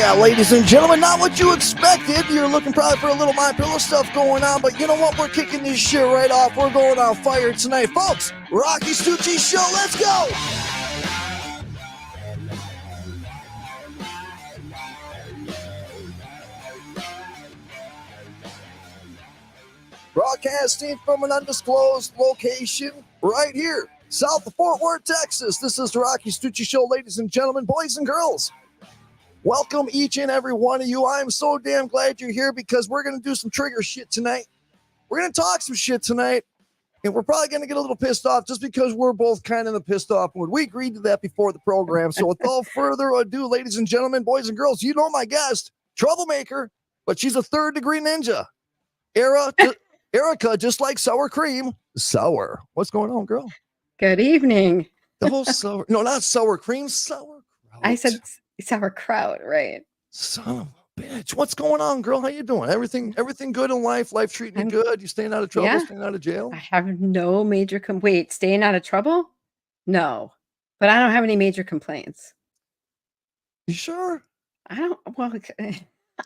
yeah, ladies and gentlemen, not what you expected. You're looking probably for a little My Pillow stuff going on, but you know what? We're kicking this shit right off. We're going on fire tonight, folks. Rocky Stucci Show, let's go! Broadcasting from an undisclosed location right here, south of Fort Worth, Texas. This is the Rocky Stucci Show, ladies and gentlemen, boys and girls. Welcome each and every one of you. I'm so damn glad you're here because we're going to do some trigger shit tonight. We're going to talk some shit tonight, and we're probably going to get a little pissed off just because we're both kind of in the pissed off mood. We agreed to that before the program. So without further ado, ladies and gentlemen, boys and girls, you know my guest, troublemaker, but she's a third-degree ninja. Erica, just like sour cream. Sauer. What's going on, girl? Good evening. The whole sour. No, not sour cream. Sauerkraut. I said sauerkraut, right? Son of a bitch. What's going on, girl? How you doing? Everything good in life? Life treating you good? You staying out of trouble? Yeah. Staying out of jail? I have no major wait, staying out of trouble? No. But I don't have any major complaints. You sure? I don't. Well,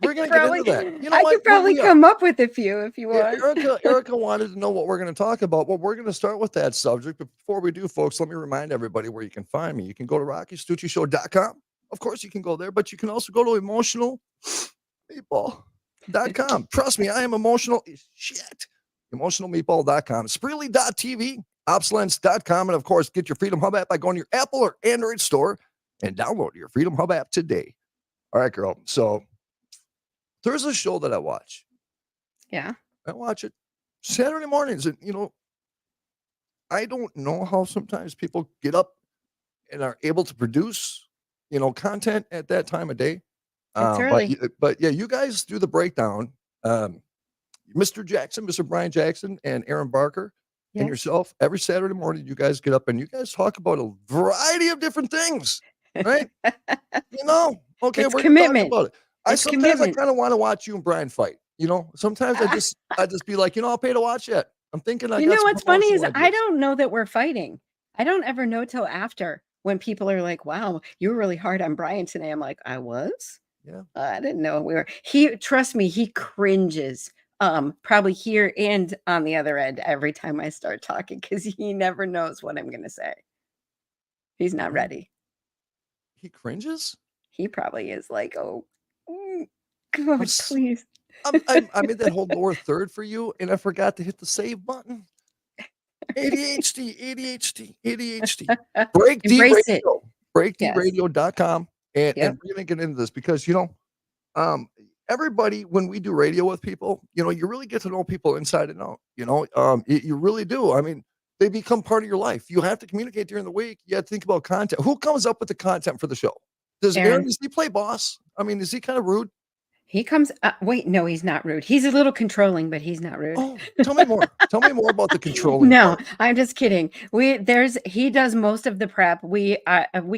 we're going to get into that. You know I could probably come up with a few if you want. Erica wanted to know what we're going to talk about. Well, we're going to start with that subject. But before we do, folks, let me remind everybody where you can find me. You can go to RockyStucciShow.com. Of course, you can go there, but you can also go to emotionalmeatball.com. Trust me, I am emotional as shit. Emotionalmeatball.com. Spreely.tv, Opslens.com, and of course, get your Freedom Hub app by going to your Apple or Android store and download your Freedom Hub app today. All right, girl. So there's a show that I watch. Yeah. I watch it Saturday mornings. And, you know, I don't know how sometimes people get up and are able to produce, you know, content at that time of day. It's early. But yeah, you guys do the breakdown. Mr. Brian Jackson and Aaron Barker and yourself, every Saturday morning, you guys get up and you guys talk about a variety of different things, right? You know, okay, it's we're commitment. Talking about it. Sometimes I kind of want to watch you and Brian fight. You know, sometimes I just be like, you know, I'll pay to watch it. I'm thinking. You know what's funny is I don't know that we're fighting. I don't ever know till after when people are like, "Wow, you were really hard on Brian today." I'm like, "I was." Yeah. I didn't know we were. Trust me, he cringes. Probably here and on the other end every time I start talking because he never knows what I'm going to say. He's not ready. He cringes. He probably is like, "Oh, God, please." I'm in that whole lower third for you, and I forgot to hit the save button. ADHD. Break D Radio. BreakDRadio.com. And we're going to get into this because, you know, everybody, when we do radio with people, you know, you really get to know people inside and out. You know, you really do. I mean, they become part of your life. You have to communicate during the week. You have to think about content. Who comes up with the content for the show? Does Aaron, does he play boss? I mean, is he kind of rude? He comes wait, no, he's not rude. He's a little controlling, but he's not rude. Oh, tell me more. Tell me more about the controlling. No, part. I'm just kidding. He does most of the prep. We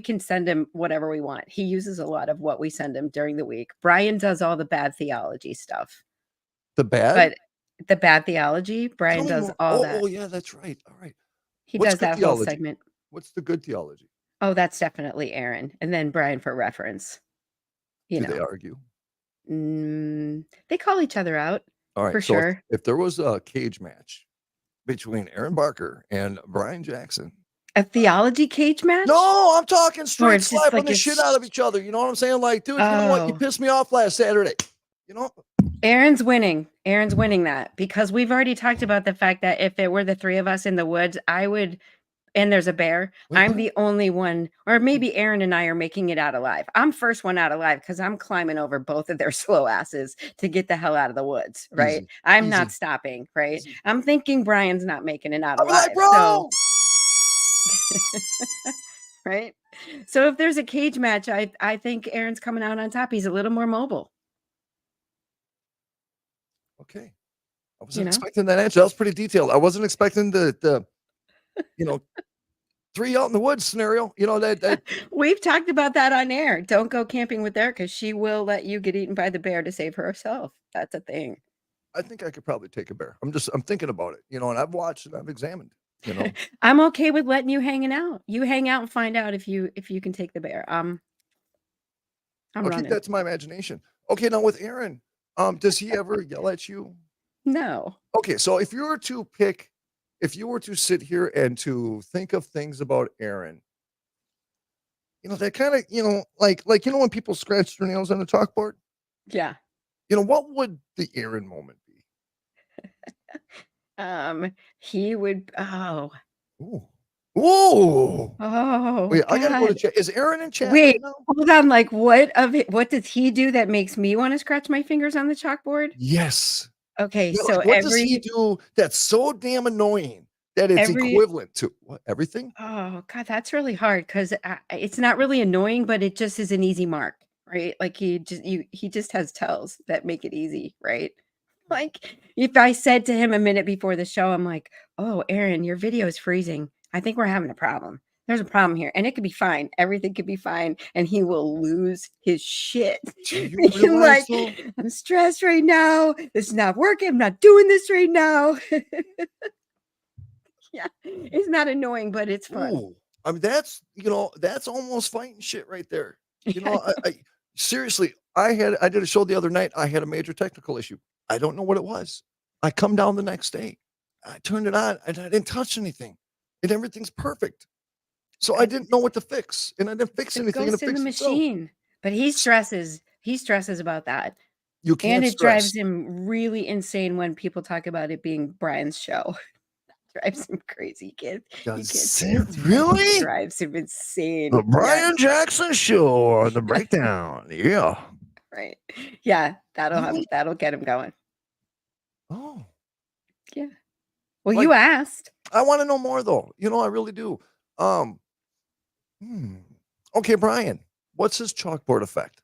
can send him whatever we want. He uses a lot of what we send him during the week. Brian does all the bad theology stuff. The bad? But the bad theology, Brian does all that. Oh, yeah, that's right. All right. He does that whole segment. What's the good theology? Oh, that's definitely Aaron. And then Brian for reference. Do they argue? They call each other out. All right, for so sure. If there was a cage match between Aaron Barker and Brian Jackson, a theology cage match? No, I'm talking straight slapping the shit out of each other. You know what I'm saying? Like, dude, you know what? You pissed me off last Saturday. You know, Aaron's winning. Aaron's winning that because we've already talked about the fact that if it were the three of us in the woods, I would. And there's a bear. I'm the only one, or maybe Aaron and I are making it out alive. I'm first one out alive because I'm climbing over both of their slow asses to get the hell out of the woods, right? I'm not stopping, right? I'm thinking Brian's not making it out alive. Like, bro! Right? So if there's a cage match, I think Aaron's coming out on top. He's a little more mobile. Okay. I wasn't expecting that answer. That was pretty detailed. I wasn't expecting the you know, 3 out in the woods scenario, you know, that we've talked about that on air. Don't go camping with Erica. She will let you get eaten by the bear to save herself. That's a thing. I think I could probably take a bear. I'm thinking about it, you know, and I've watched and I've examined, you know. I'm okay with letting you hanging out. You hang out and find out if you can take the bear. I'm I'll keep running. that to my imagination. Okay, now with Aaron, does he ever yell at you? No. Okay, so if you were to sit here and to think of things about Aaron, that kind of, like when people scratch their nails on a chalkboard, Yeah. what would the Aaron moment be? He would. Oh. Ooh. Ooh. Oh Wait, I gotta go to God. chat. Is Aaron in chat right Wait. now? Hold on. Like, what does he do that makes me want to scratch my fingers on the chalkboard? Yes. Okay. Yeah, So like, what does he do that's so damn annoying that it's every equivalent to what? Everything? Oh God, that's really hard because it's not really annoying, but it just is an easy mark, right? Like he just has tells that make it easy, right? Like if I said to him a minute before the show, I'm like, "Oh, Aaron, your video is freezing. I think we're having a problem. There's a problem here, and it could be fine. Everything could be fine." And he will lose his shit. Do you I'm realize like, though? "I'm stressed right now. This is not working. I'm not doing this right now." Yeah, it's not annoying, but it's fun. Ooh, I mean, that's almost fighting shit right there. You Yeah, know, I seriously, I did a show the other night. I had a major technical issue. I don't know what it was. I come down the next day. I turned it on and I didn't touch anything, and everything's perfect. So I I didn't know what to fix, and I didn't it's fix the anything, and ghost it in the fixed itself. machine, but he stresses about that, You and can't it drives stress. him really insane when people talk about it being Brian's show. Drives him crazy, you can't Does say it it's really? drives him The insane. Yeah, Brian Jackson Show or the breakdown. Yeah. right. Yeah, Really? that'll get him going. Oh, Yeah. Well, like you asked. I want to know more though. I really do. Um, hmm. Okay, Brian, what's his chalkboard effect?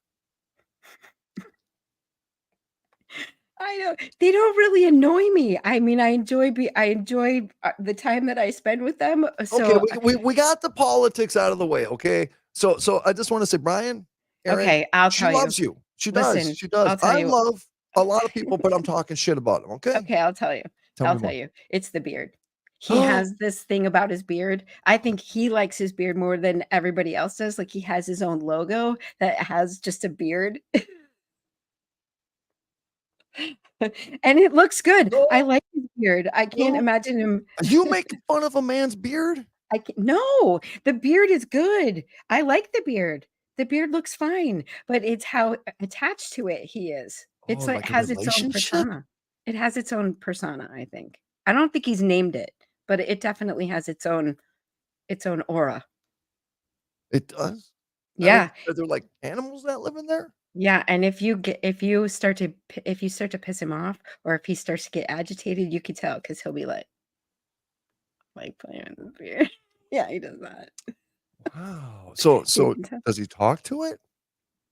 I know. They don't really annoy me. I mean, I enjoy the time that I spend with them, Okay, so we got the politics out of the way. Okay, so I just want to say, Brian, Aaron, okay, I'll she tell you. loves you. She does. Listen, She does. I'll tell I you. love a lot of people, but I'm talking shit about them. Okay, Okay, I'll tell you. tell I'll me tell more. you. It's the beard. He has this thing about his beard. I think he likes his beard more than everybody else does. Like he has his own logo that has just a beard. And it looks good. I No, like his beard. I can't no. imagine him. You making fun of a man's beard? No, the beard is good. I like the beard. The beard looks fine, but it's how attached to it he is. Oh, It's like like a has its own relationship? persona. It has its own persona, I think. I don't think he's named it, but it definitely has its own aura. It does. I mean, Yeah. are there like animals that live in there? Yeah, and if you start to piss him off or if he starts to get agitated, you could tell because he'll be like playing with his beard. Yeah, he does that. Wow. So You so can tell. does he talk to it?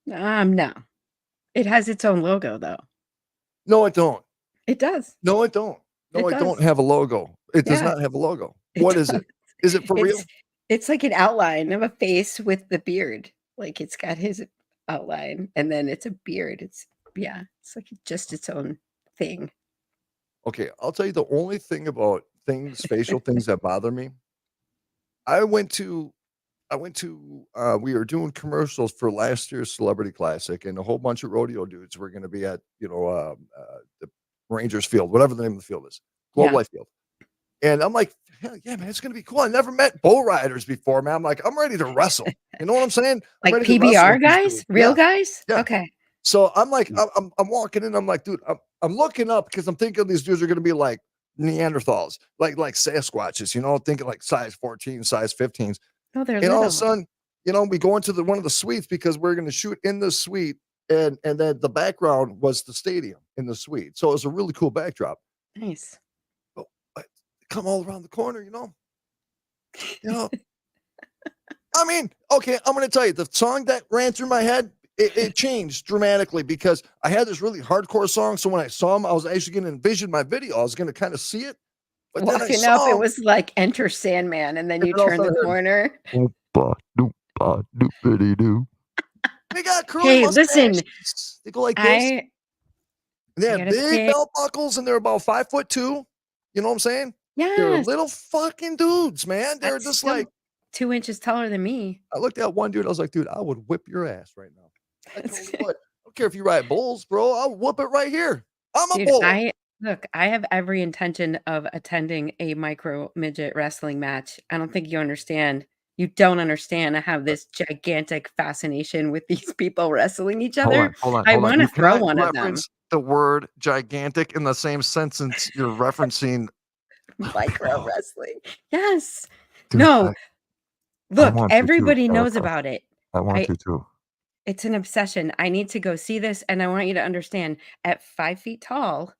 No. It has its own logo though. No, it don't. It does. No, it don't. No, It it don't does. have a logo. It does Yeah, not have a logo. it What is does. it? Is it for It's real? it's like an outline of a face with the beard. Like it's got his outline and then it's a beard. It's like just its own thing. Okay, I'll tell you the only thing about facial things that bother me. I went to we were doing commercials for last year's Celebrity Classic, and a whole bunch of rodeo dudes were gonna be at, the Rangers Field, whatever the name of the field is, Globe Yeah. Life Field. And I'm like, "Hell yeah, man, it's gonna be cool." I never met bull riders before, man. I'm like, "I'm ready to wrestle." You know what I'm saying? I'm Like ready to wrestle PBR with these guys? dudes. Real Yeah, guys? yeah. Okay. So I'm like, I'm walking in, I'm like, "Dude," I'm looking up because I'm thinking these dudes are gonna be like Neanderthals, like Sasquatches, thinking like size 14, size 15s. Oh, they're And all of a little. sudden, we go into one of the suites because we're gonna shoot in the suite, and then the background was the stadium in the suite. So it was a really cool backdrop. Nice. But come all around the corner, You know, I mean, okay, I'm gonna tell you the song that ran through my head. It changed dramatically because I had this really hardcore song. So when I saw him, I was actually going to envision my video. I was going to kind of see it, but then I Walking up, saw it him, was like Enter Sandman, and then and you then all of a turn the sudden I heard, corner. "Oompa doompa doopity-doo." They got curly Hey, listen, mustaches. They go like this. I And they I had gotta big say, belt buckles, and they're about 5'2". You know what I'm saying? They're yes, little fucking dudes, man. They're that's just still like 2 inches taller than me. I looked at one dude. I was like, dude, I would whip your ass right now. I told you what. I don't care if you ride bulls, bro. I'll whoop it right here. I'm a Dude, bull. I have every intention of attending a micro midget wrestling match. I don't think you understand. You don't understand. I have this gigantic fascination with these people wrestling each other. I Hold on. wanna You throw cannot one of them. reference the word gigantic in the same sentence you're referencing. Micro wrestling. Yes. Dude, No, I look, want to too, everybody knows Erica. about it. I want I to too. It's an obsession. I need to go see this, and I want you to understand, at 5 feet tall,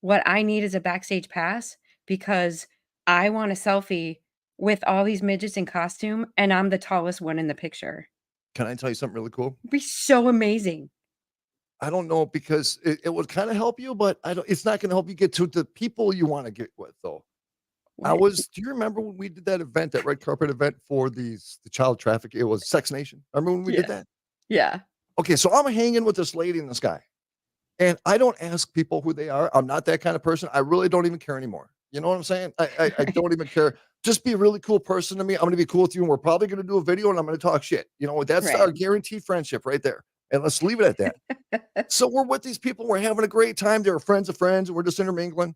what I need is a backstage pass because I want a selfie with all these midgets in costume, and I'm the tallest one in the picture. Can I tell you something really cool? It'd be so amazing. I don't know because it would kind of help you, but it's not going to help you get to the people you want to get with, though. What? Do you remember when we did that event, that red carpet event for the child traffic? It was Sex Nation. Remember when we did Yeah. that? Yeah. Okay, so I'm hanging with this lady and this guy, and I don't ask people who they are. I'm not that kind of person. I really don't even care anymore. You know what I'm saying? I don't even care. Just be a really cool person to me. I'm going to be cool with you, and we're probably going to do a video, and I'm going to talk shit. You know, that's Right. our guaranteed friendship right there. And let's leave it at that. So we're with these people. We're having a great time. They're friends of friends, and we're just intermingling.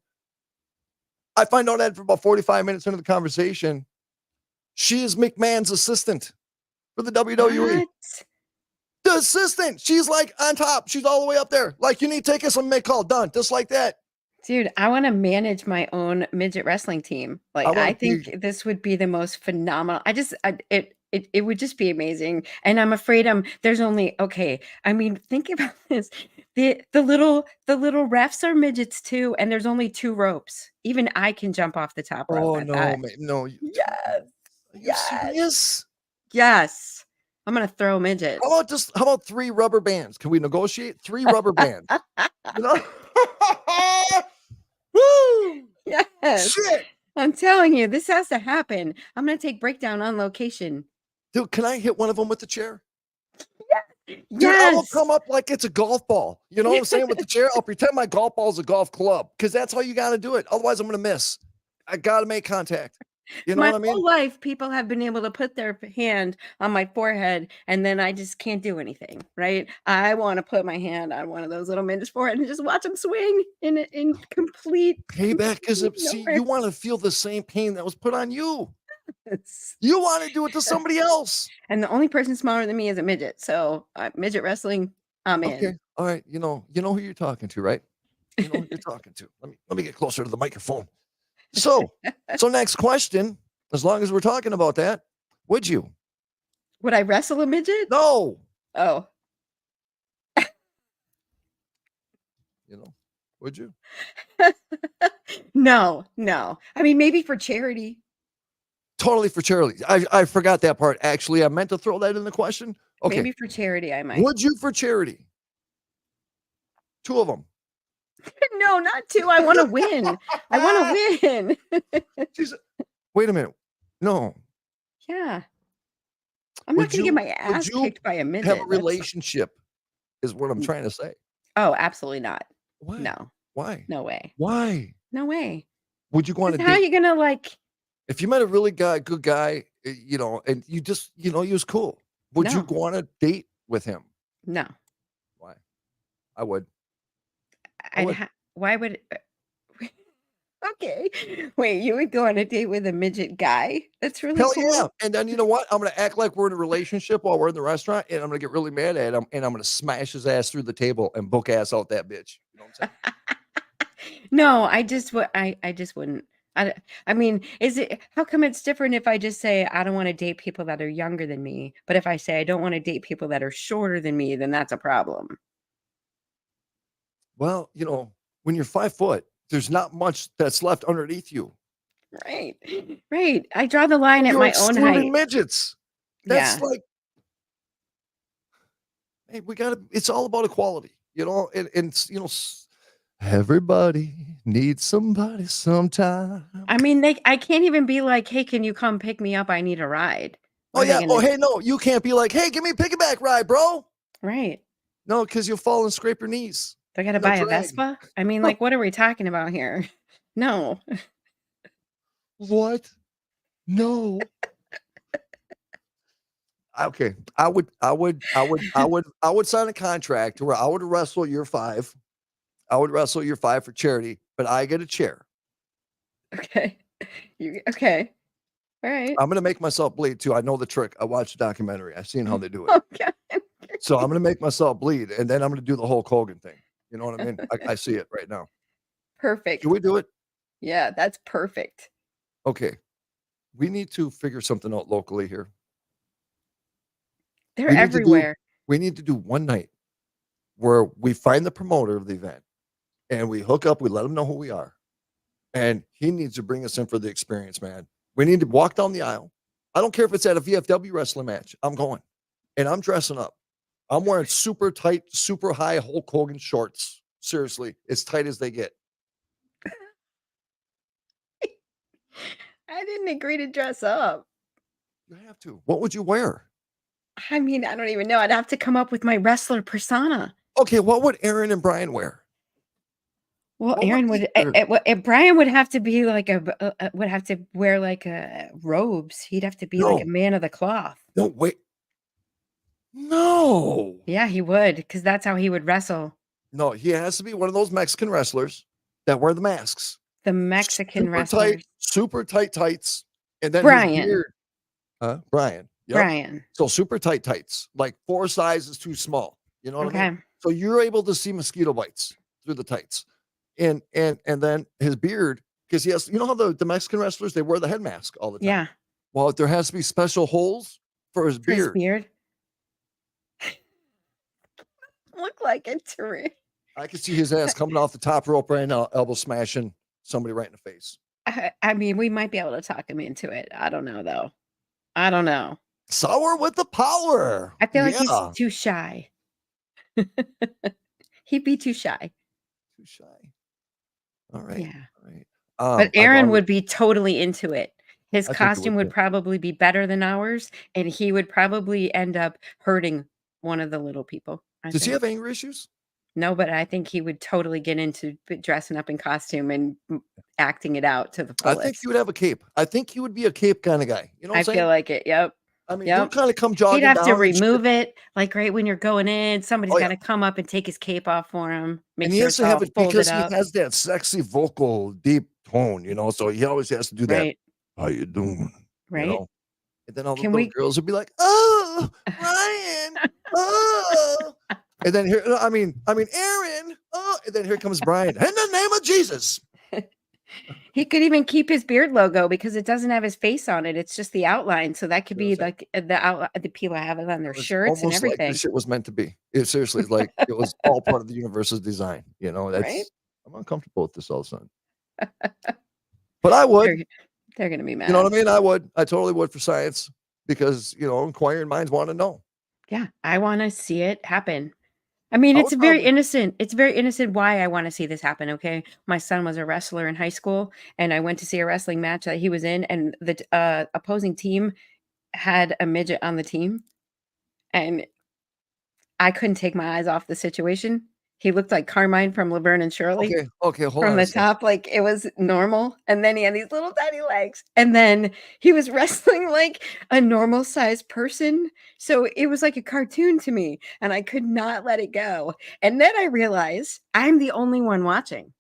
I find out that for about 45 minutes into the conversation, she is McMahon's assistant for the WWE. What? The assistant. She's like on top. She's all the way up there. Like, you need to take us on make call. Done. Just like that. Dude, I wanna manage my own midget wrestling team. Like, I think this would be the most phenomenal it would just be amazing, and I'm afraid there's only okay, I mean, think about this. The little refs are midgets too, and there's only 2 ropes. Even I can jump off the top rope Oh, at no, that. no. Yes. Are you Yes. serious? Yes. I'm gonna throw midgets. How about 3 rubber bands? Can we negotiate 3 rubber bands? You know? Woo! Yes. Shit. I'm telling you, this has to happen. I'm gonna take Breakdown on location. Dude, can I hit one of them with the chair? Yes. Dude, I will come up like it's a golf ball. You know what I'm saying? With the chair, I'll pretend my golf ball is a golf club because that's how you got to do it. Otherwise, I'm going to miss. I got to make contact. You know My what I mean? whole life, people have been able to put their hand on my forehead, and then I just can't do anything, right? I want to put my hand on one of those little midgets' forehead and just watch them swing in complete Payback is see, nowhere. you want to feel the same pain that was put on you. You want to do it to somebody else. And the only person smaller than me is a midget. So midget wrestling, I'm in. Okay. All right. You know who you're talking to, right? You know who you're talking to. Let me get closer to the microphone. So next question, as long as we're talking about that, would you? Would I wrestle a midget? No. Oh. Would you? No. I mean, maybe for charity. Totally for charity. I forgot that part. Actually, I meant to throw that in the question. Okay. Maybe for charity, I might. Would you for charity? 2 of them. No, not 2. I want to win. I want to win. Wait a minute. No. Yeah. I'm not going to get my ass kicked by a midget. Have a relationship is what I'm trying to say. Oh, absolutely not. Why? No. Why? No way. Why? No way. Would you go on a date? How are you going to like? If you met a really good guy, and you just, he was cool. Would you go on a date with him? No. Why? I would. Why would? Okay. Wait, you would go on a date with a midget guy? That's really Hell cool. yeah. And then you know what? I'm going to act like we're in a relationship while we're in the restaurant, and I'm going to get really mad at him, and I'm going to smash his ass through the table and book ass out that bitch. You know what I'm saying? No, I just wouldn't. I mean, how come it's different if I just say I don't want to date people that are younger than me, but if I say I don't want to date people that are shorter than me, then that's a problem. Well, when you're 5 foot, there's not much that's left underneath you. Right. I draw the line at my own height. Midgets. That's like, hey, it's all about equality, and everybody needs somebody sometime. I mean, I can't even be like, hey, can you come pick me up? I need a ride. Oh, yeah. Oh, hey, no, you can't be like, hey, give me a piggyback ride, bro. Right. No, because you'll fall and scrape your knees. I got to buy a Vespa? I mean, like, what are we talking about here? No. What? No. Okay, I would sign a contract where I would wrestle your 5. I would wrestle your 5 for charity, but I get a chair. Okay. Okay. All right. I'm gonna make myself bleed too. I know the trick. I watched a documentary. I've seen how they do it. Okay. So I'm gonna make myself bleed, and then I'm gonna do the Hulk Hogan thing. You know what I mean? I see it right now. Perfect. Can we do it? Yeah, that's perfect. Okay. We need to figure something out locally here. They're We need to do everywhere. we need to do one night where we find the promoter of the event and we hook up, we let him know who we are. And he needs to bring us in for the experience, man. We need to walk down the aisle. I don't care if it's at a VFW wrestling match. I'm going. And I'm dressing up. I'm wearing super tight, super high Hulk Hogan shorts. Seriously, as tight as they get. I didn't agree to dress up. You have to. What would you wear? I mean, I don't even know. I'd have to come up with my wrestler persona. Okay, what would Aaron and Brian wear? Well, What Aaron be would, Brian would have to be like would have to wear like robes. He'd have to be like a No. man of the cloth. No, wait. No. Yeah, he would, because that's how he would wrestle. No, he has to be one of those Mexican wrestlers that wear the masks. The Mexican Super wrestlers. tight, super tight tights, and then his Brian. beard. Brian. Yep. Brian. So super tight tights, like 4 sizes too small. You know what I mean? Okay. So you're able to see mosquito bites through the tights. And then his beard, because he has, you know how the Mexican wrestlers, they wear the head mask all the time. Yeah. Well, there has to be special holes for his For his beard. beard. Look like it to me. I can see his ass coming off the top rope right now, elbow smashing somebody right in the face. I mean, we might be able to talk him into it. I don't know, though. I don't know. Sauer with the power. I feel like he's too shy. He'd be too shy. Too shy. All right. Yeah. All right. But Aaron would be totally into it. His I think he costume would would too. probably be better than ours, and he would probably end up hurting one of the little people. Does he have anger issues? No, but I think he would totally get into dressing up in costume and acting it out to the I fullest. think he would have a cape. I think he would be a cape kind of guy. You know what I'm saying? I feel like it. Yep. I mean, you kind of come jogging He'd have down to and remove it, like right when you're going in. Somebody's got to come up and take his cape off for him. And he has to have it because he has that sexy vocal, deep tone, you know. So he always has to do that. Right. How you doing? Right. You know? And then all the little girls would be like, "Oh, Ryan, oh." And then here, I mean, Aaron, oh, and then here comes Brian. In the name of Jesus. He could even keep his beard logo because it doesn't have his face on it. It's just the outline. So that could be like the people have it on their shirts and everything. Like this shit was meant to be. It seriously, like it was all part of the universe's design. You know, that's right? I'm uncomfortable with this all of a sudden. But I would. They're gonna be mad. You know what I mean? I would. I totally would for science because inquiring minds want to know. Yeah, I want to see it happen. I mean, it's very innocent. It's very innocent why I want to see this happen, okay? My son was a wrestler in high school, and I went to see a wrestling match that he was in, and the opposing team had a midget on the team, and I couldn't take my eyes off the situation. He looked like Carmine from Laverne and Shirley. Okay, hold on. From the second. top, like it was normal, and then he had these little tiny legs, and then he was wrestling like a normal sized person. So it was like a cartoon to me, and I could not let it go. And then I realized I'm the only one watching.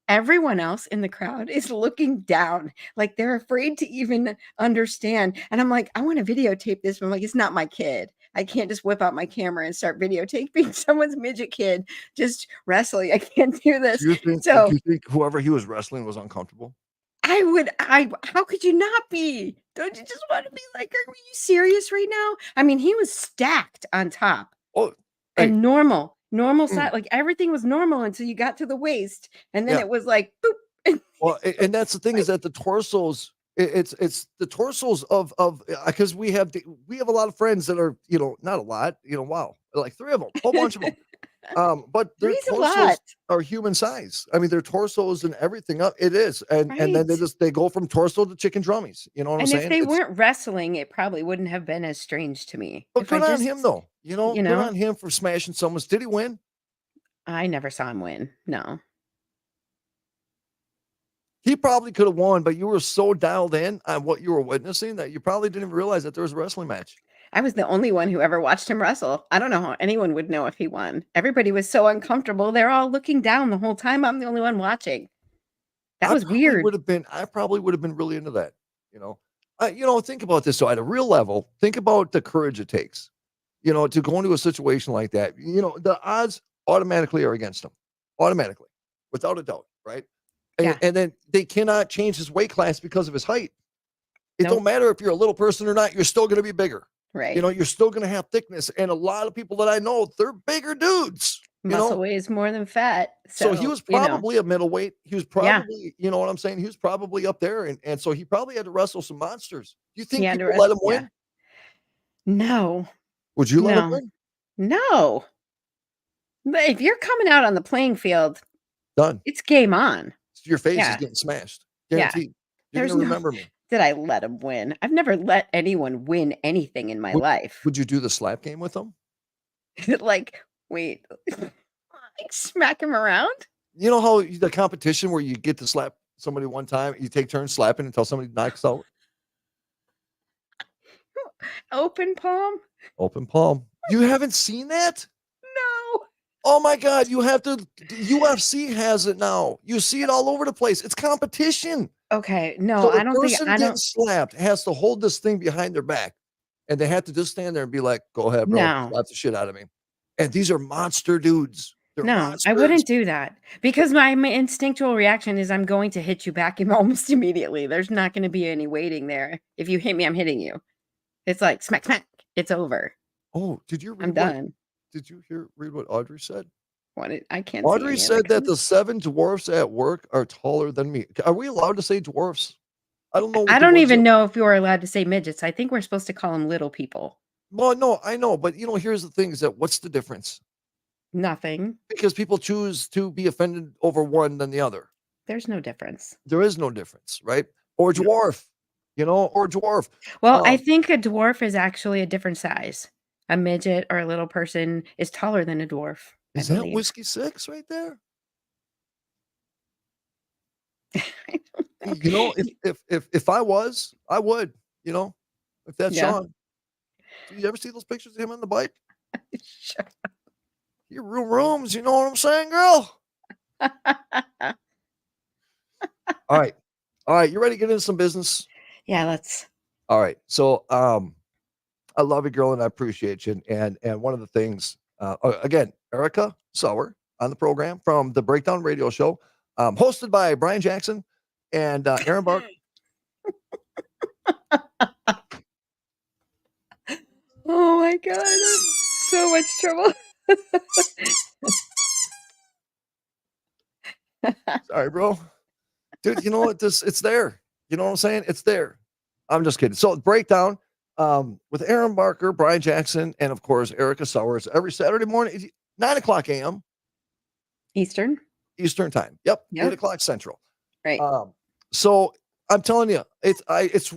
Everyone else in the crowd is looking down, like they're afraid to even understand. And I'm like, I want to videotape this, but I'm like, it's not my kid. I can't just whip out my camera and start videotaping someone's midget kid just wrestling. I can't do this. Do you think whoever he was wrestling was uncomfortable? How could you not be? Don't you just want to be like, are you serious right now? I mean, he was stacked on top. Oh, and normal size, like everything was normal until you got to the waist, and then it was like boop. Well, and that's the thing is that the torsos, it's the torsos of because we have a lot of friends that are not a lot, wow, like 3 of them, a whole bunch of them. But their torsos are human size. I mean, their torsos and everything up. It is, and then they go from torso to chicken drummies. You know what I'm saying? And if they weren't wrestling, it probably wouldn't have been as strange to me. But good on him, though. Good on him for smashing someone. Did he win? I never saw him win. No. He probably could have won, but you were so dialed in on what you were witnessing that you probably didn't even realize that there was a wrestling match. I was the only one who ever watched him wrestle. I don't know how anyone would know if he won. Everybody was so uncomfortable. They're all looking down the whole time. I'm the only one watching. That was weird. I probably would have been really into that. Think about this. So at a real level, think about the courage it takes, to go into a situation like that. The odds automatically are against him, automatically, without a doubt, right? Yeah. And then they cannot change his weight class because of his height. It Nope. don't matter if you're a little person or not. You're still going to be bigger. Right. You're still going to have thickness. And a lot of people that I know, they're bigger dudes. Muscle weighs more than fat. So he was probably a middleweight. He was probably, you know what I'm saying? He was probably up there. And so he probably had to wrestle some monsters. Do you think people let him win? No. Would you let him win? No. But if you're coming out on the playing field, done. It's game on. Your face is getting smashed. Guaranteed. You're going to remember me. Did I let him win? I've never let anyone win anything in my life. Would you do the slap game with them? Wait. Smack him around? You know how the competition where you get to slap somebody one time, you take turns slapping until somebody knocks out? Open palm? Open palm. You haven't seen that? No. Oh my God, you have to. UFC has it now. You see it all over the place. It's competition. Okay, no, so I don't think I don't. Getting slapped has to hold this thing behind their back, and they have to just stand there and be like, "Go ahead, bro, slap the shit out of me." And these are monster dudes. I wouldn't do that because my instinctual reaction is I'm going to hit you back almost immediately. There's not going to be any waiting there. If you hit me, I'm hitting you. It's like smack, smack. It's over. Oh, did you read? I'm done. Did you read what Audrey said? I can't. Audrey said that the 7 dwarfs at work are taller than me. Are we allowed to say dwarfs? I don't know. I don't even know if you're allowed to say midgets. I think we're supposed to call them little people. Well, no, I know, but here's the thing: is that what's the difference? Nothing. Because people choose to be offended over one than the other. There's no difference. There is no difference, right? Or dwarf, or dwarf. Well, I think a dwarf is actually a different size. A midget or a little person is taller than a dwarf. Is that Whiskey 6 right there? If I was, I would, if that's Sean. Do you ever see those pictures of him on the bike? Sure. Your rooms, you know what I'm saying, girl? All right. You ready to get into some business? Yeah, let's. All right. So, I love you, girl, and I appreciate you. And one of the things, again, Erica Sauer on the program from the Breakdown Radio Show, hosted by Brian Jackson and Aaron Bark. Oh my God, I'm so much trouble. Sorry, bro. Dude, you know what? It's there. You know what I'm saying? It's there. I'm just kidding. So Breakdown with Aaron Barker, Brian Jackson, and of course Erica Sauers every Saturday morning, 9:00 a.m. Eastern time. Yep. 8:00 Central. Right. So I'm telling you, it's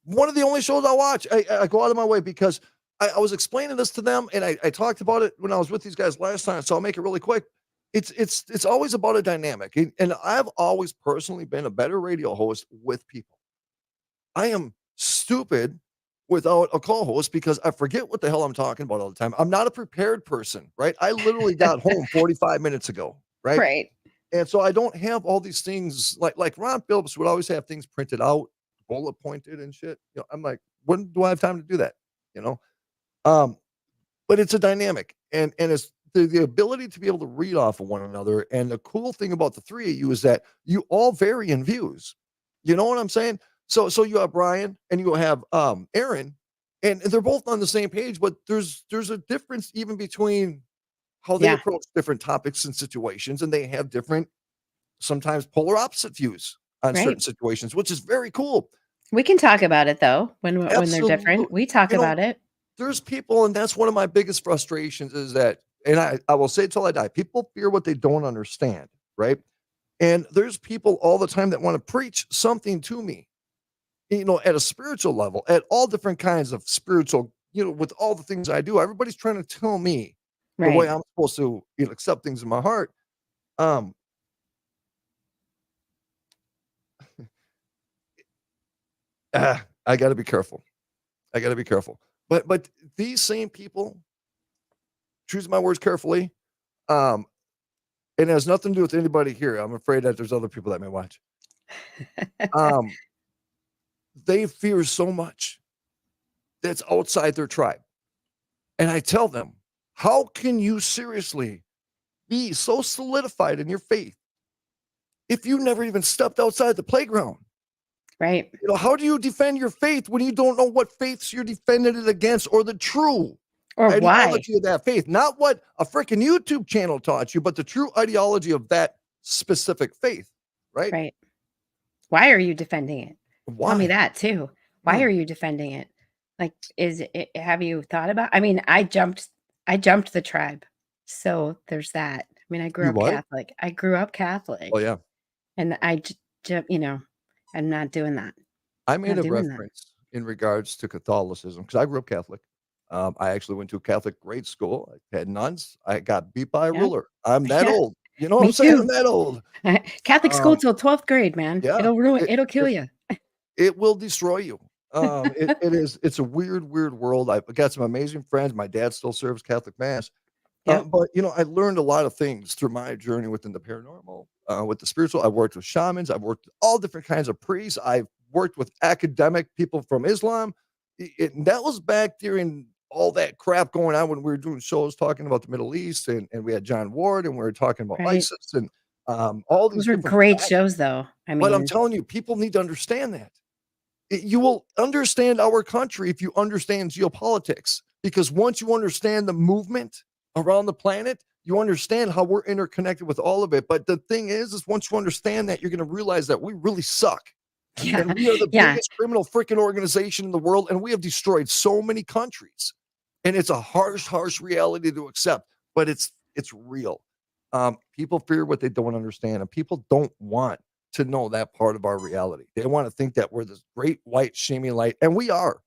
one of the only shows I watch. I go out of my way because I was explaining this to them, and I talked about it when I was with these guys last time. So I'll make it really quick. It's always about a dynamic, and I've always personally been a better radio host with people. I am stupid without a co-host because I forget what the hell I'm talking about all the time. I'm not a prepared person, right? I literally got home 45 minutes ago, right? Right. And so I don't have all these things like Ron Phillips would always have things printed out, bullet pointed and shit. I'm like, when do I have time to do that? But it's a dynamic and it's the ability to be able to read off of one another. And the cool thing about the three of you is that you all vary in views. You know what I'm saying? So you have Brian and you have Aaron, and they're both on the same page, but there's a difference even between how they approach different topics and situations, and they have different, sometimes polar opposite views on certain situations, which is very cool. We can talk about it though when they're different. We talk about it. There's people, and that's one of my biggest frustrations is that, and I will say it till I die, people fear what they don't understand, right? And there's people all the time that want to preach something to me, at a spiritual level, at all different kinds of spiritual, with all the things I do. Everybody's trying to tell me the way I'm supposed to accept things in my heart. I got to be careful. I got to be careful. But these same people, choose my words carefully, um, it has nothing to do with anybody here. I'm afraid that there's other people that may watch. Um, they fear so much that's outside their tribe. And I tell them, how can you seriously be so solidified in your faith if you never even stepped outside the playground? Right. You know, how do you defend your faith when you don't know what faiths you're defending it against or the true Or why? ideology of that faith? Not what a freaking YouTube channel taught you, but the true ideology of that specific faith, right? Right. Why are you defending it? Why? Tell me that too. Why Hmm. are you defending it? Like, have you thought about, I mean, I jumped the tribe. So there's that. I mean, I grew You up what? Catholic. I grew up Catholic. Oh, yeah. And you know, I'm not doing that. I made Not a doing that. reference in regards to Catholicism because I grew up Catholic. I actually went to a Catholic grade school. I had nuns. I got beat by a Yeah. ruler. I'm that Yeah. old. You know what Me I'm saying? too. I'm that old. Catholic school Um, till 12th grade, man. yeah, It'll kill you. it will destroy you. It's a weird world. I've got some amazing friends. My dad still serves Catholic mass. Yeah. But you know, I learned a lot of things through my journey within the paranormal, with the spiritual. I worked with shamans. I've worked with all different kinds of priests. I've worked with academic people from Islam. That was back during all that crap going on when we were doing shows talking about the Middle East, and we had John Ward, and we were talking about Right. ISIS and all these Those are different great facts. shows though. I But I'm mean, telling you, people need to understand that. You will understand our country if you understand geopolitics, because once you understand the movement around the planet, you understand how we're interconnected with all of it. But the thing is once you understand that, you're going to realize that we really suck. yeah. And we are the Yeah. biggest criminal freaking organization in the world, and we have destroyed so many countries. And it's a harsh reality to accept, but it's real. People fear what they don't understand, and people don't want to know that part of our reality. They want to think that we're this great white shimming light, and we are.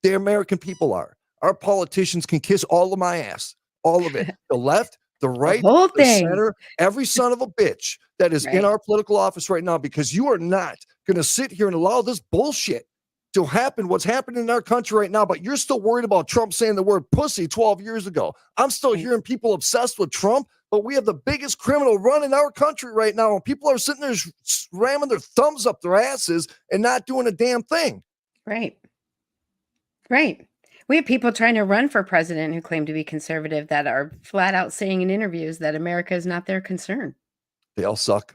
The American people are. Our politicians can kiss all of my ass, all of it. The left, the The right, whole the thing. center, every son of a bitch that is in Right. our political office right now, because you are not going to sit here and allow this bullshit to happen, what's happening in our country right now. But you're still worried about Trump saying the word pussy 12 years ago. I'm still Right. hearing people obsessed with Trump, but we have the biggest criminal running our country right now. And people are sitting there ramming their thumbs up their asses and not doing a damn thing. Right. Right. We have people trying to run for president who claim to be conservative that are flat out saying in interviews that America is not their concern. They all suck.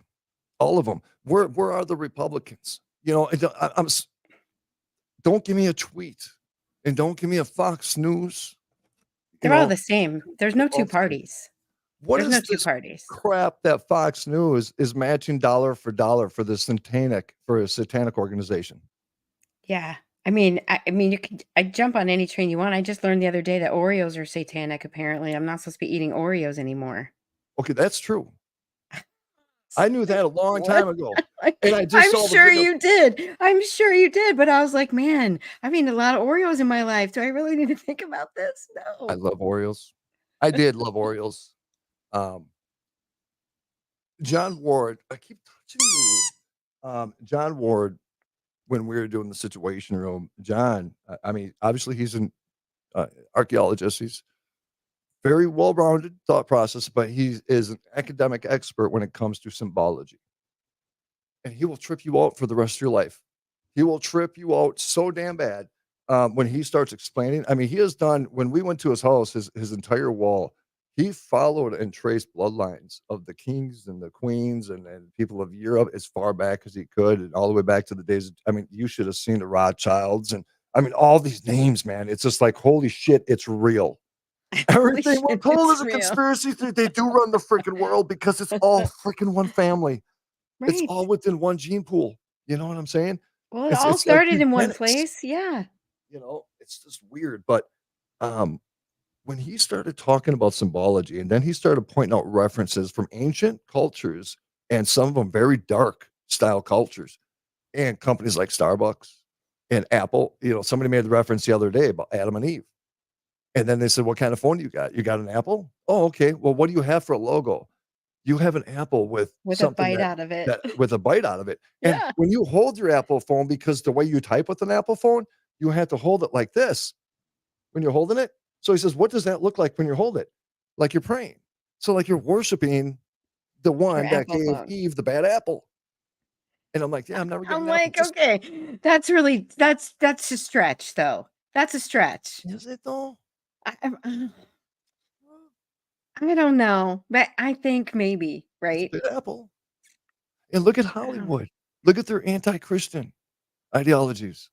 All of them. Where are the Republicans? You know, don't give me a tweet and don't give me a Fox News. They're all the same. There's no all two the same. parties. What There's is no two this parties. crap that Fox News is matching dollar for dollar for a satanic organization? Yeah. I mean, you could jump on any train you want. I just learned the other day that Oreos are satanic, apparently. I'm not supposed to be eating Oreos anymore. Okay, that's true. I knew that a long time ago. And I just I'm saw sure the video. you did. I'm sure you did. But I was like, man, I've eaten a lot of Oreos in my life. Do I really need to think about this? I No. love Oreos. I did love Oreos. John Ward, I keep touching you. John Ward, when we were doing the Situation Room, John, I mean, obviously he's an archaeologist. He's very well-rounded thought process, but he is an academic expert when it comes to symbology. And he will trip you out for the rest of your life. He will trip you out so damn bad when he starts explaining. I mean, he has done, when we went to his house, his entire wall, he followed and traced bloodlines of the kings and the queens and people of Europe as far back as he could, and all the way back to the days. I mean, you should have seen the Rothschilds, and I mean, all these names, man. It's just like, holy shit, it's real. Everything we're told is a conspiracy theory. They do run the freaking world because it's all freaking one family. It's Right. all within one gene pool. You know what I'm saying? Well, it It's all like started in one eugenics. place. Yeah. You know, it's just weird. But when he started talking about symbology, and then he started pointing out references from ancient cultures and some of them very dark style cultures and companies like Starbucks and Apple. You know, somebody made the reference the other day about Adam and Eve. And then they said, what kind of phone do you got? You got an Apple? Oh, okay. Well, what do you have for a logo? You have an apple with a something bite out of it. with a bite out of it. And Yeah. when you hold your Apple phone, because the way you type with an Apple phone, you have to hold it like this when you're holding it. So he says, what does that look like when you hold it? Like you're praying. So like you're worshiping the one that gave applesauce. Eve the bad apple. And I'm like, yeah, I'm never getting I'm an apple. like, okay, that's a stretch, though. That's a stretch. Is it though? I don't know, but I think maybe, It's a right? bad apple. And look at I don't know. Hollywood. Look at their anti-Christian ideologies.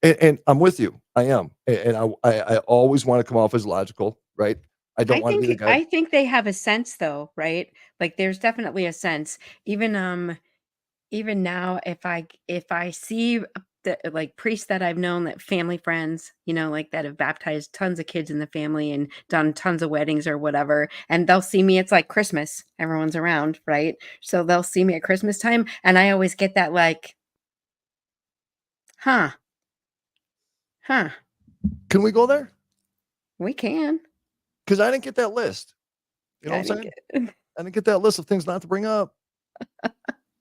And I'm with you. I am. And I always want to come off as logical, right? I don't want to be the guy. I think they have a sense, though, right? Like there's definitely a sense. Even now, if I see the like priests that I've known, that family friends, like that have baptized tons of kids in the family and done tons of weddings or whatever, and they'll see me, it's like Christmas, everyone's around, right? So they'll see me at Christmas time, and I always get that like, huh, Can we go there? we can. Because I didn't get that list. You know what I'm saying? I didn't get that list of things not to bring up.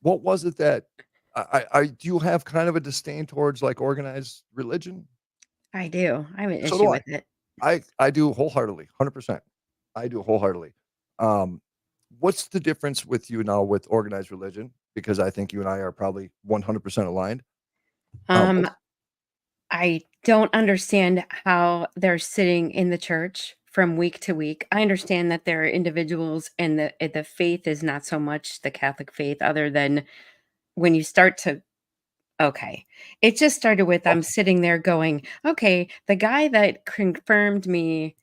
What was it that I do you have kind of a disdain towards like organized religion? I do. I have an So issue do with it. I do wholeheartedly, 100%. I do wholeheartedly. What's the difference with you now with organized religion? Because I think you and I are probably 100% aligned. Um, I don't understand how they're sitting in the church from week to week. I understand that there are individuals, and the faith is not so much the Catholic faith, other than when you start to. Okay, it just started with I'm Okay. sitting there going, okay, the guy that confirmed me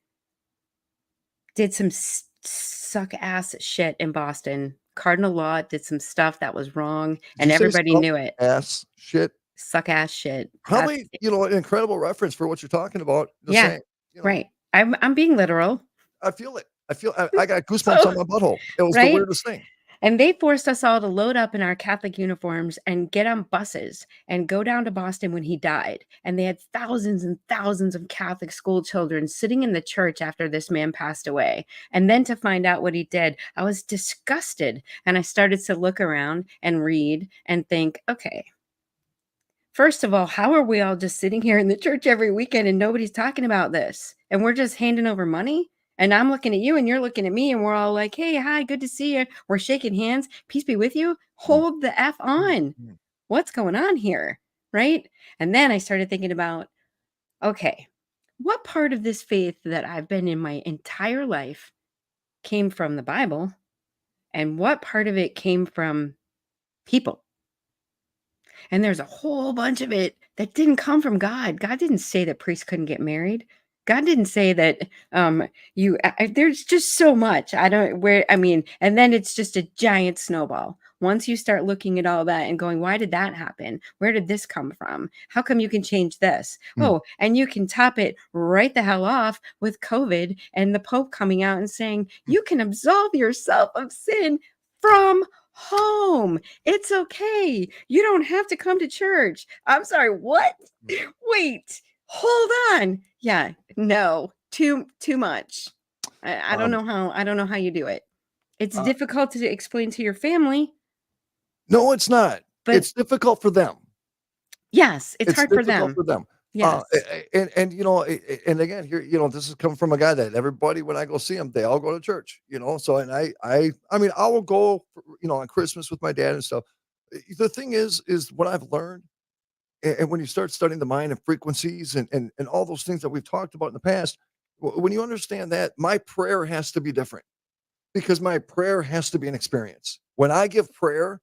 did some suck ass shit in Boston. Cardinal Law did some stuff that was wrong, Did and you say everybody suck knew it. ass shit? Suck ass shit. That's Probably, an incredible reference for what you're talking about. Just yeah, saying, right. I'm being literal. I feel it. I got goosebumps So on my butthole. It was the right? weirdest thing. And they forced us all to load up in our Catholic uniforms and get on buses and go down to Boston when he died. And they had thousands and thousands of Catholic school children sitting in the church after this man passed away. And then to find out what he did, I was disgusted. And I started to look around and read and think, okay, first of all, how are we all just sitting here in the church every weekend and nobody's talking about this? And we're just handing over money? And I'm looking at you and you're looking at me and we're all like, hey, hi, good to see you. We're shaking hands. Peace be with you. Mm, Hold the F on. mm. What's going on here? Right? And then I started thinking about, okay, what part of this faith that I've been in my entire life came from the Bible? And what part of it came from people? And there's a whole bunch of it that didn't come from God. God didn't say that priests couldn't get married. God didn't say that there's just so much. I don't where I mean, and then it's just a giant snowball. Once you start looking at all that and going, why did that happen? Where did this come from? How come you can change this? Mm. Oh, and you can top it right the hell off with COVID and the Pope coming out and saying, you can absolve yourself of sin from home. It's okay. You don't have to come to church. I'm sorry, what? Wait, hold on. Yeah, no, too much. I don't Um, know how you do it. It's uh, difficult to explain to your family, no, it's not. but It's difficult for them. yes, it's It's hard for difficult them. for them. Yes. And and again, here, this is coming from a guy that everybody, when I go see him, they all go to church, So, and I mean, I will go, on Christmas with my dad and stuff. The thing is what I've learned, and when you start studying the mind and frequencies and all those things that we've talked about in the past, when you understand that, my prayer has to be different because my prayer has to be an experience. When I give prayer,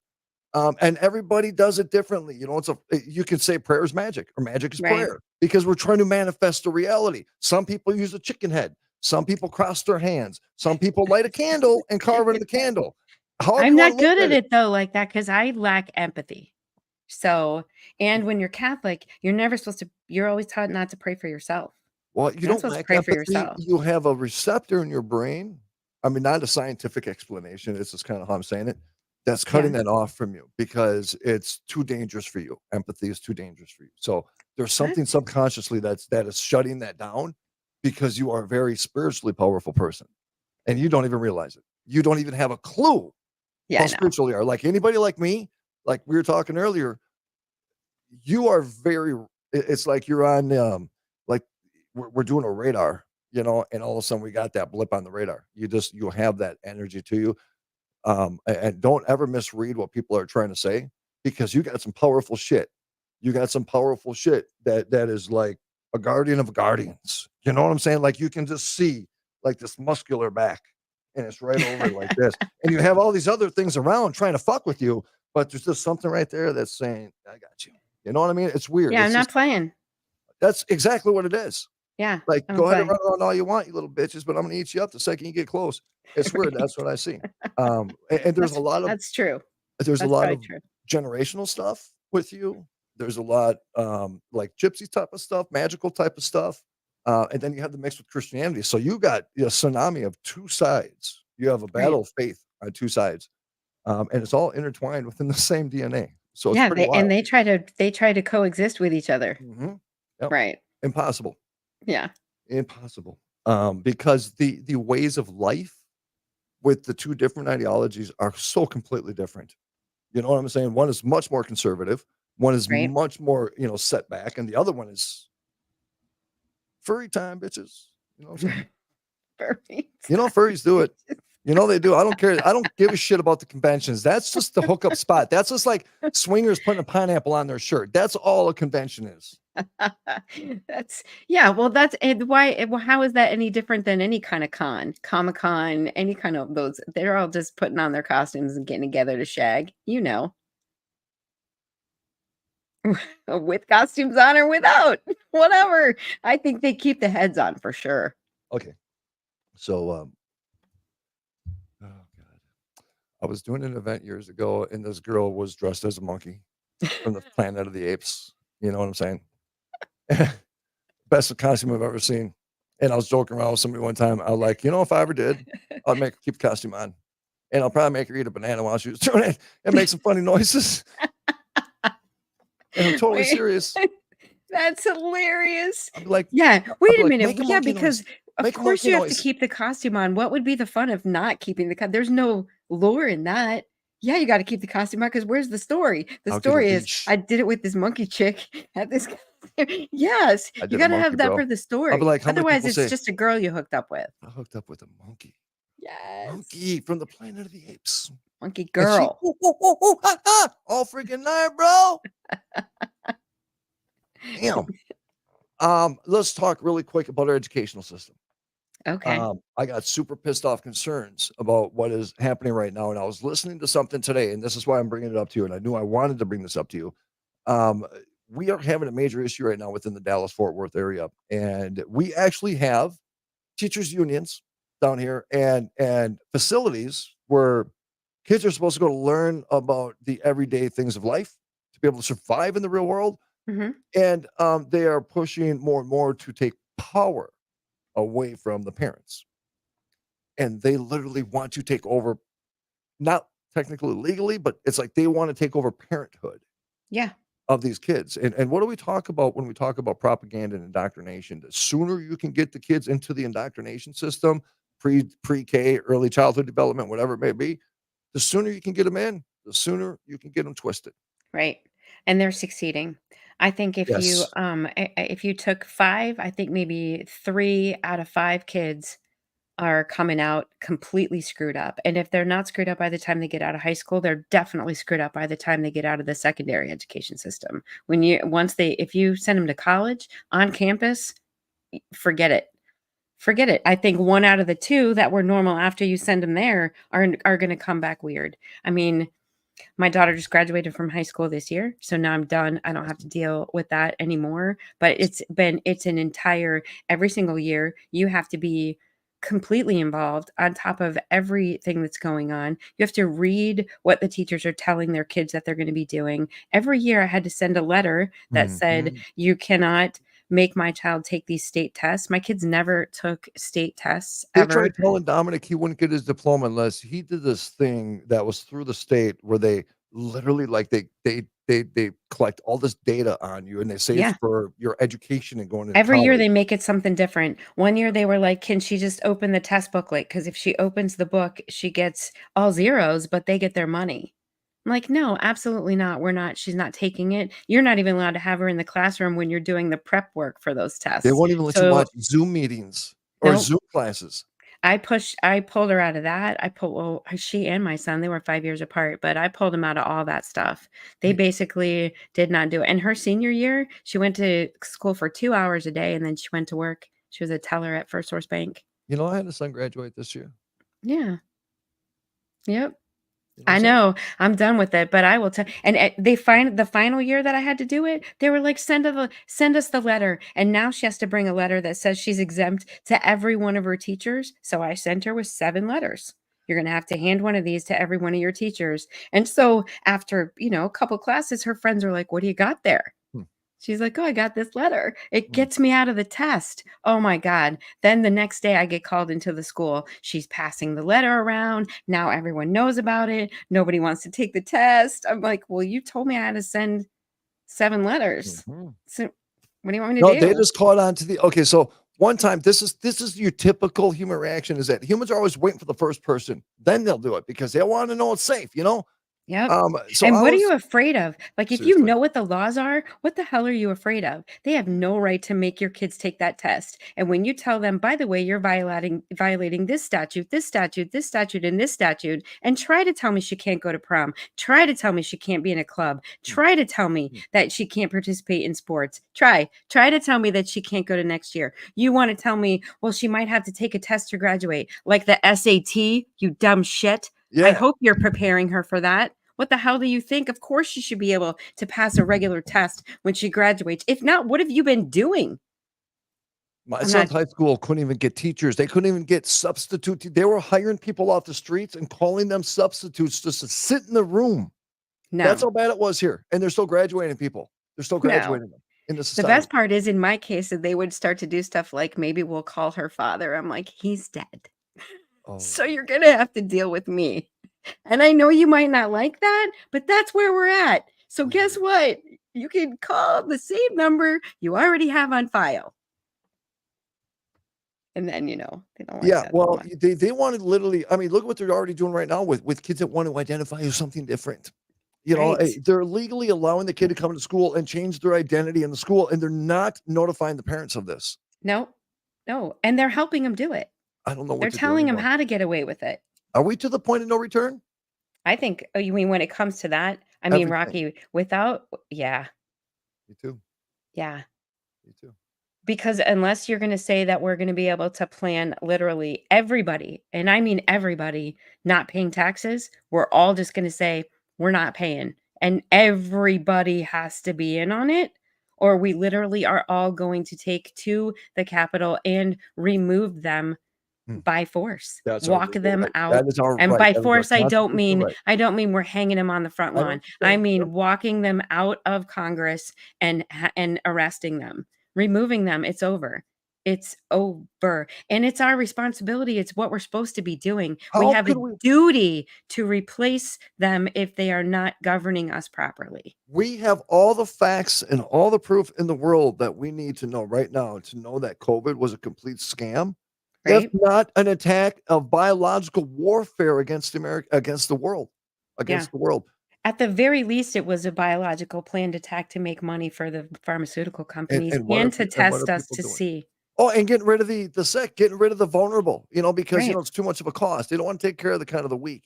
and everybody does it differently. You can say prayer is magic or magic is Right. prayer because we're trying to manifest a reality. Some people use a chicken head. Some people cross their hands. Some people light a candle and carve in the candle. However I'm you want not to look good at at it. it though, like that, because I lack empathy. So, and when you're Catholic, you're always taught not to pray for yourself. Well, you You're not don't supposed to lack pray for empathy. yourself. You have a receptor in your brain. I mean, not a scientific explanation. This is kind of how I'm saying it. That's cutting Yeah. that off from you because it's too dangerous for you. Empathy is too dangerous for you. So there's What? something subconsciously that is shutting that down because you are a very spiritually powerful person and you don't even realize it. You don't even have a clue Yeah, how I know. spiritual you are. Like anybody like me, like we were talking earlier, you are very It's like you're on like we're doing a radar, and all of a sudden we got that blip on the radar. You have that energy to you. And don't ever misread what people are trying to say, because you got some powerful shit. You got some powerful shit that is like a guardian of guardians. You know what I'm saying? Like you can just see like this muscular back, and it's right over like this. And you have all these other things around trying to fuck with you, but there's just something right there that's saying, I got you. You know what I mean? It's weird. Yeah, I'm It's not just playing. that's exactly what it is. Yeah, Like, I'm go ahead and playing. run around all you want, you little bitches, but I'm gonna eat you up the second you get close. It's weird. Right. That's what I see. And there's a lot of That's true. there's a That's lot probably of true. generational stuff with you. There's a lot like gypsy type of stuff, magical type of stuff. And then you have the mix with Christianity. So you got a tsunami of two sides. You have a Right. battle of faith on two sides. And it's all intertwined within the same DNA. So it's Yeah, pretty wild. they try to coexist with each other. Yep. Right. Impossible. Yeah. Impossible. Because the ways of life with the two different ideologies are so completely different. You know what I'm saying? One is much more conservative, one is Right. much more, set back, and the other one is furry time, bitches. You know what I'm saying? Perfect. Furries do it. They do. I don't care. I don't give a shit about the conventions. That's just the hookup spot. That's just like swingers putting a pineapple on their shirt. That's all a convention is. Well, that's why. Well, how is that any different than any kind of con, Comic-Con, any kind of those? They're all just putting on their costumes and getting together to shag. With costumes on or without, whatever. I think they keep the heads on for sure. Okay. So, oh God, I was doing an event years ago, and this girl was dressed as a monkey from the Planet of the Apes. You know what I'm saying? Best costume I've ever seen. And I was joking around with somebody one time. I was like, if I ever did, I'd make her keep the costume on. And I'll probably make her eat a banana while she was doing it and make some funny noises. And I'm totally serious. That's hilarious. I'd be like, yeah, wait a like, minute. "Make a Yeah, monkey because noise. of Make a course monkey you have to noise." keep the costume on. What would be the fun of not keeping the There's no lore in that. Yeah, you got to keep the costume on because where's the story? The I'll get a story is leash. I did it with this monkey chick at this. Yes, I you did a got to monkey, have that bro. for the I'll be story. like, how many Otherwise, people it's say, just a girl you hooked up with. I hooked up with a monkey. Yes, Monkey from the Planet of the Apes. monkey And she, girl. "Ooh, ooh, ooh, ooh, ha, ha," all freaking night, bro. Damn. Let's talk really quick about our educational system. Okay. I got super pissed off concerns about what is happening right now. And I was listening to something today, and this is why I'm bringing it up to you. And I knew I wanted to bring this up to you. We are having a major issue right now within the Dallas Fort Worth area. And we actually have teachers unions down here and facilities where kids are supposed to go to learn about the everyday things of life to be able to survive in the real world. hmm And they are pushing more and more to take power away from the parents. And they literally want to take over, not technically legally, but it's like they want to take over parenthood Yeah. of these kids. And what do we talk about when we talk about propaganda and indoctrination? The sooner you can get the kids into the indoctrination system, pre-K, early childhood development, whatever it may be, the sooner you can get them in, the sooner you can get them twisted. Right. And they're succeeding. I think Yes. if you took 5, I think maybe 3 out of 5 kids are coming out completely screwed up. And if they're not screwed up by the time they get out of high school, they're definitely screwed up by the time they get out of the secondary education system. If you send them to college on campus, forget it. Forget it. I think 1 out of the 2 that were normal after you send them there are going to come back weird. I mean, my daughter just graduated from high school this year, so now I'm done. I don't have to deal with that anymore. But it's an entire every single year you have to be completely involved on top of everything that's going on. You have to read what the teachers are telling their kids that they're going to be doing. Every year I had to send a letter that said, Mhm. "You cannot make my child take these state tests." My kids never took state tests They ever. tried telling Dominic he wouldn't get his diploma unless he did this thing that was through the state where they literally like they collect all this data on you and they say it's Yeah. for your education and going to Every year college. they make it something different. One year they were like, "Can she just open the test booklet? Because if she opens the book, she gets all zeros, but they get their money." I'm like, no, absolutely not. We're not. She's not taking it. You're not even allowed to have her in the classroom when you're doing the prep work for those They tests. won't even let you So watch Zoom meetings or no, Zoom classes. I pulled her out of that. She and my son, they were 5 years apart, but I pulled them out of all that stuff. They Hey, basically did not do it. And her senior year, she went to school for 2 hours a day, and then she went to work. She was a teller at First Source Bank. I had a son graduate this year. Yeah. Yep. I So know. I'm done with it, but I will tell. And they find the final year that I had to do it, they were like, send us the letter." And now she has to bring a letter that says she's exempt to every one of her teachers. So I sent her with 7 letters. "You're going to have to hand one of these to every one of your teachers." And so after, a couple classes, her friends are like, "What do you got there?" hmm, She's like, "Oh, I got this letter. It hmm, gets me out of the test." Oh my God. Then the next day I get called into the school. She's passing the letter around. Now everyone knows about it. Nobody wants to take the test. I'm like, "Well, you told me I had to send 7 letters. mhm. So what do you want me to No, they do?" just caught on to the okay. So one time, this is your typical human reaction is that humans are always waiting for the first person, then they'll do it because they want to know it's safe. Yep. So And I what are was you afraid of? Like, if you seriously, know what the laws are, what the hell are you afraid of? They have no right to make your kids take that test. And when you tell them, "By the way, you're violating this statute, this statute, this statute, and this statute," and try to tell me she can't go to prom, try to tell me she can't be in a club, hmm, try to tell me hmm, that she can't participate in sports, try to tell me that she can't go to next year. You want to tell me, well, she might have to take a test to graduate, like the SAT, you dumb shit. I yeah, hope you're preparing her for that. What the hell do you think? Of course she should be able to pass a regular test when she graduates. If not, what have you been doing? my I'm son's not high school couldn't even get teachers. They couldn't even get They were hiring people off the streets and calling them substitutes just to sit in the room. That's no, how bad it was here, and they're still graduating people. They're still no. graduating them into The best society. part is in my case that they would start to do stuff like maybe we'll call her father. I'm like, "He's dead. Oh, So you're gonna have to deal with me." And I know you might not like that, but that's where we're at. So guess weird. what? You can call the same number you already have on file. And then, they don't like Yeah, that so well, much. they wanted literally I mean, look what they're already doing right now with kids that want to identify as something different. Right. They're legally allowing the kid to come to school and change their identity in the school, and they're not notifying the parents of this. No, no. And they're helping them do it. I don't know They're what to do telling them anymore. how to get away with it. Are we to the point of no return? I think you mean when it comes to that? I mean, Everything. Rocky, without yeah, Me too. yeah. Me too. Because unless you're gonna say that we're gonna be able to plan literally everybody, and I mean everybody, not paying taxes, we're all just gonna say, "We're not paying," and everybody has to be in on it, or we literally are all going to take to the Capitol and remove them Hmm. by force, That's our walk legal them right. out, That is our and right. by That is our force, constitutional right. I don't mean we're hanging them on the front I know lawn. what you're I saying. Yep. mean walking them out of Congress and arresting them, removing them. It's over. It's over, and it's our responsibility. It's what we're supposed to be doing. We How have could a we duty to replace them if they are not governing us properly, we have all the facts and all the proof in the world that we need to know right now to know that COVID was a complete scam, if right? not an attack of biological warfare against America, against the world, Yeah. against the world. At the very least, it was a biological planned attack to make money for the pharmaceutical And companies and what are and to pe- and what are test us people to doing? see. Oh, and getting rid of the sick, getting rid of the vulnerable, because Right, it's too much of a cost. They don't want to take care of the kind of the weak.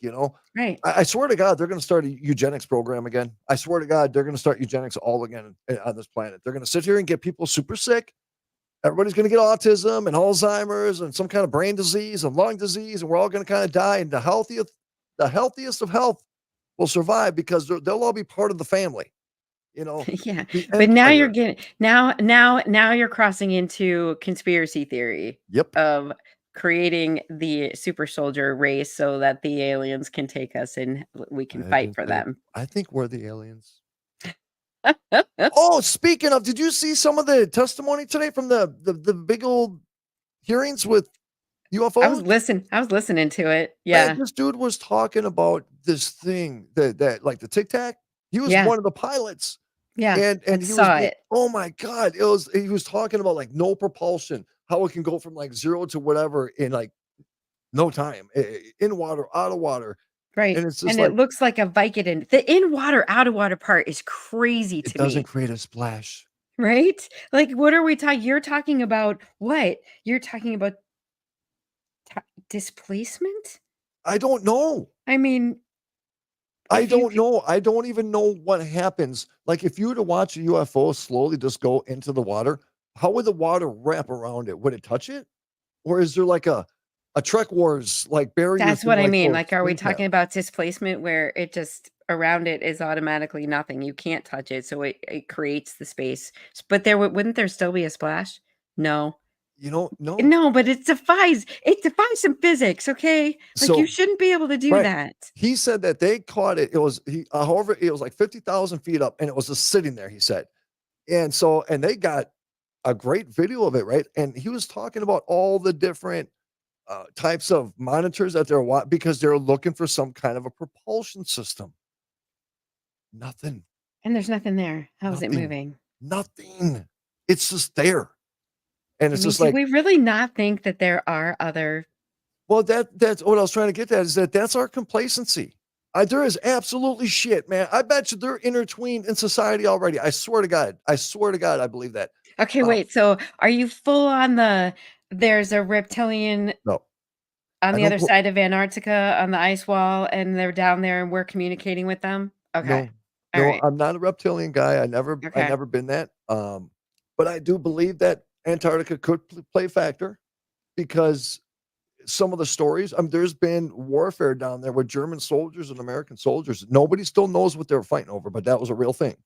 right. I swear to God, they're going to start a eugenics program again. I swear to God, they're going to start eugenics all again on this planet. They're going to sit here and get people super sick. Everybody's going to get autism and Alzheimer's and some kind of brain disease and lung disease, and we're all going to kind of die. And the healthiest of health will survive because they'll all be part of the family. You know, Yeah, the but now you're empire. getting now you're crossing into conspiracy theory Yep. of creating the super soldier race so that the aliens can take us and we can I fight didn't for say. them. I think we're the aliens. Oh, speaking of, did you see some of the testimony today from the big old hearings with UFOs? I was listening to it. Man, Yeah. this dude was talking about this thing that like the Tic Tac. He was Yeah. one of the pilots, Yeah. I and he was saw being, it. oh my god, he was talking about like no propulsion, how it can go from like zero to whatever in like no time, in water, out of water. Right. And it's just And like, it looks like a Vicodin. The in water, out of water part is crazy it to doesn't me. create a splash. Right? Like, what are we talking? You're talking about what? You're talking about displacement? I don't know. I mean, I if you don't know. I don't even know what happens. Like if you were to watch a UFO slowly just go into the water, how would the water wrap around it? Would it touch it? Or is there like a Trek Wars like barrier that's thing what I like mean. those Like, are we swim path? talking about displacement where it just around it is automatically nothing? You can't touch it, so it creates the space. But wouldn't there still be a splash? No. No. No, but it defies some physics, okay? Like, you So shouldn't be able to do right. that. He said that they caught it. It was however, it was like 50,000 feet up and it was just sitting there, he said. And they got a great video of it, right? And he was talking about all the different types of monitors that they're because they're looking for some kind of a propulsion system. Nothing, And there's nothing there. How is it nothing, moving? nothing. It's just there. And I it's mean, just do like, we really not think that there are other well, that's what I was trying to get at is that's our complacency. There is absolutely shit, man. I bet you they're intertwined in society already. I swear to God. I swear to God, I believe that. Okay, Uh, wait, so are you full on there's a reptilian no, on I the don't other go. side of Antarctica on the ice wall, and they're down there and we're communicating with them? Okay. No, no, Alright. I'm not a reptilian guy. I Okay. never been that. But I do believe that Antarctica could play a factor because some of the stories, there's been warfare down there with German soldiers and American soldiers. Nobody still knows what they were fighting over, but that was a real thing.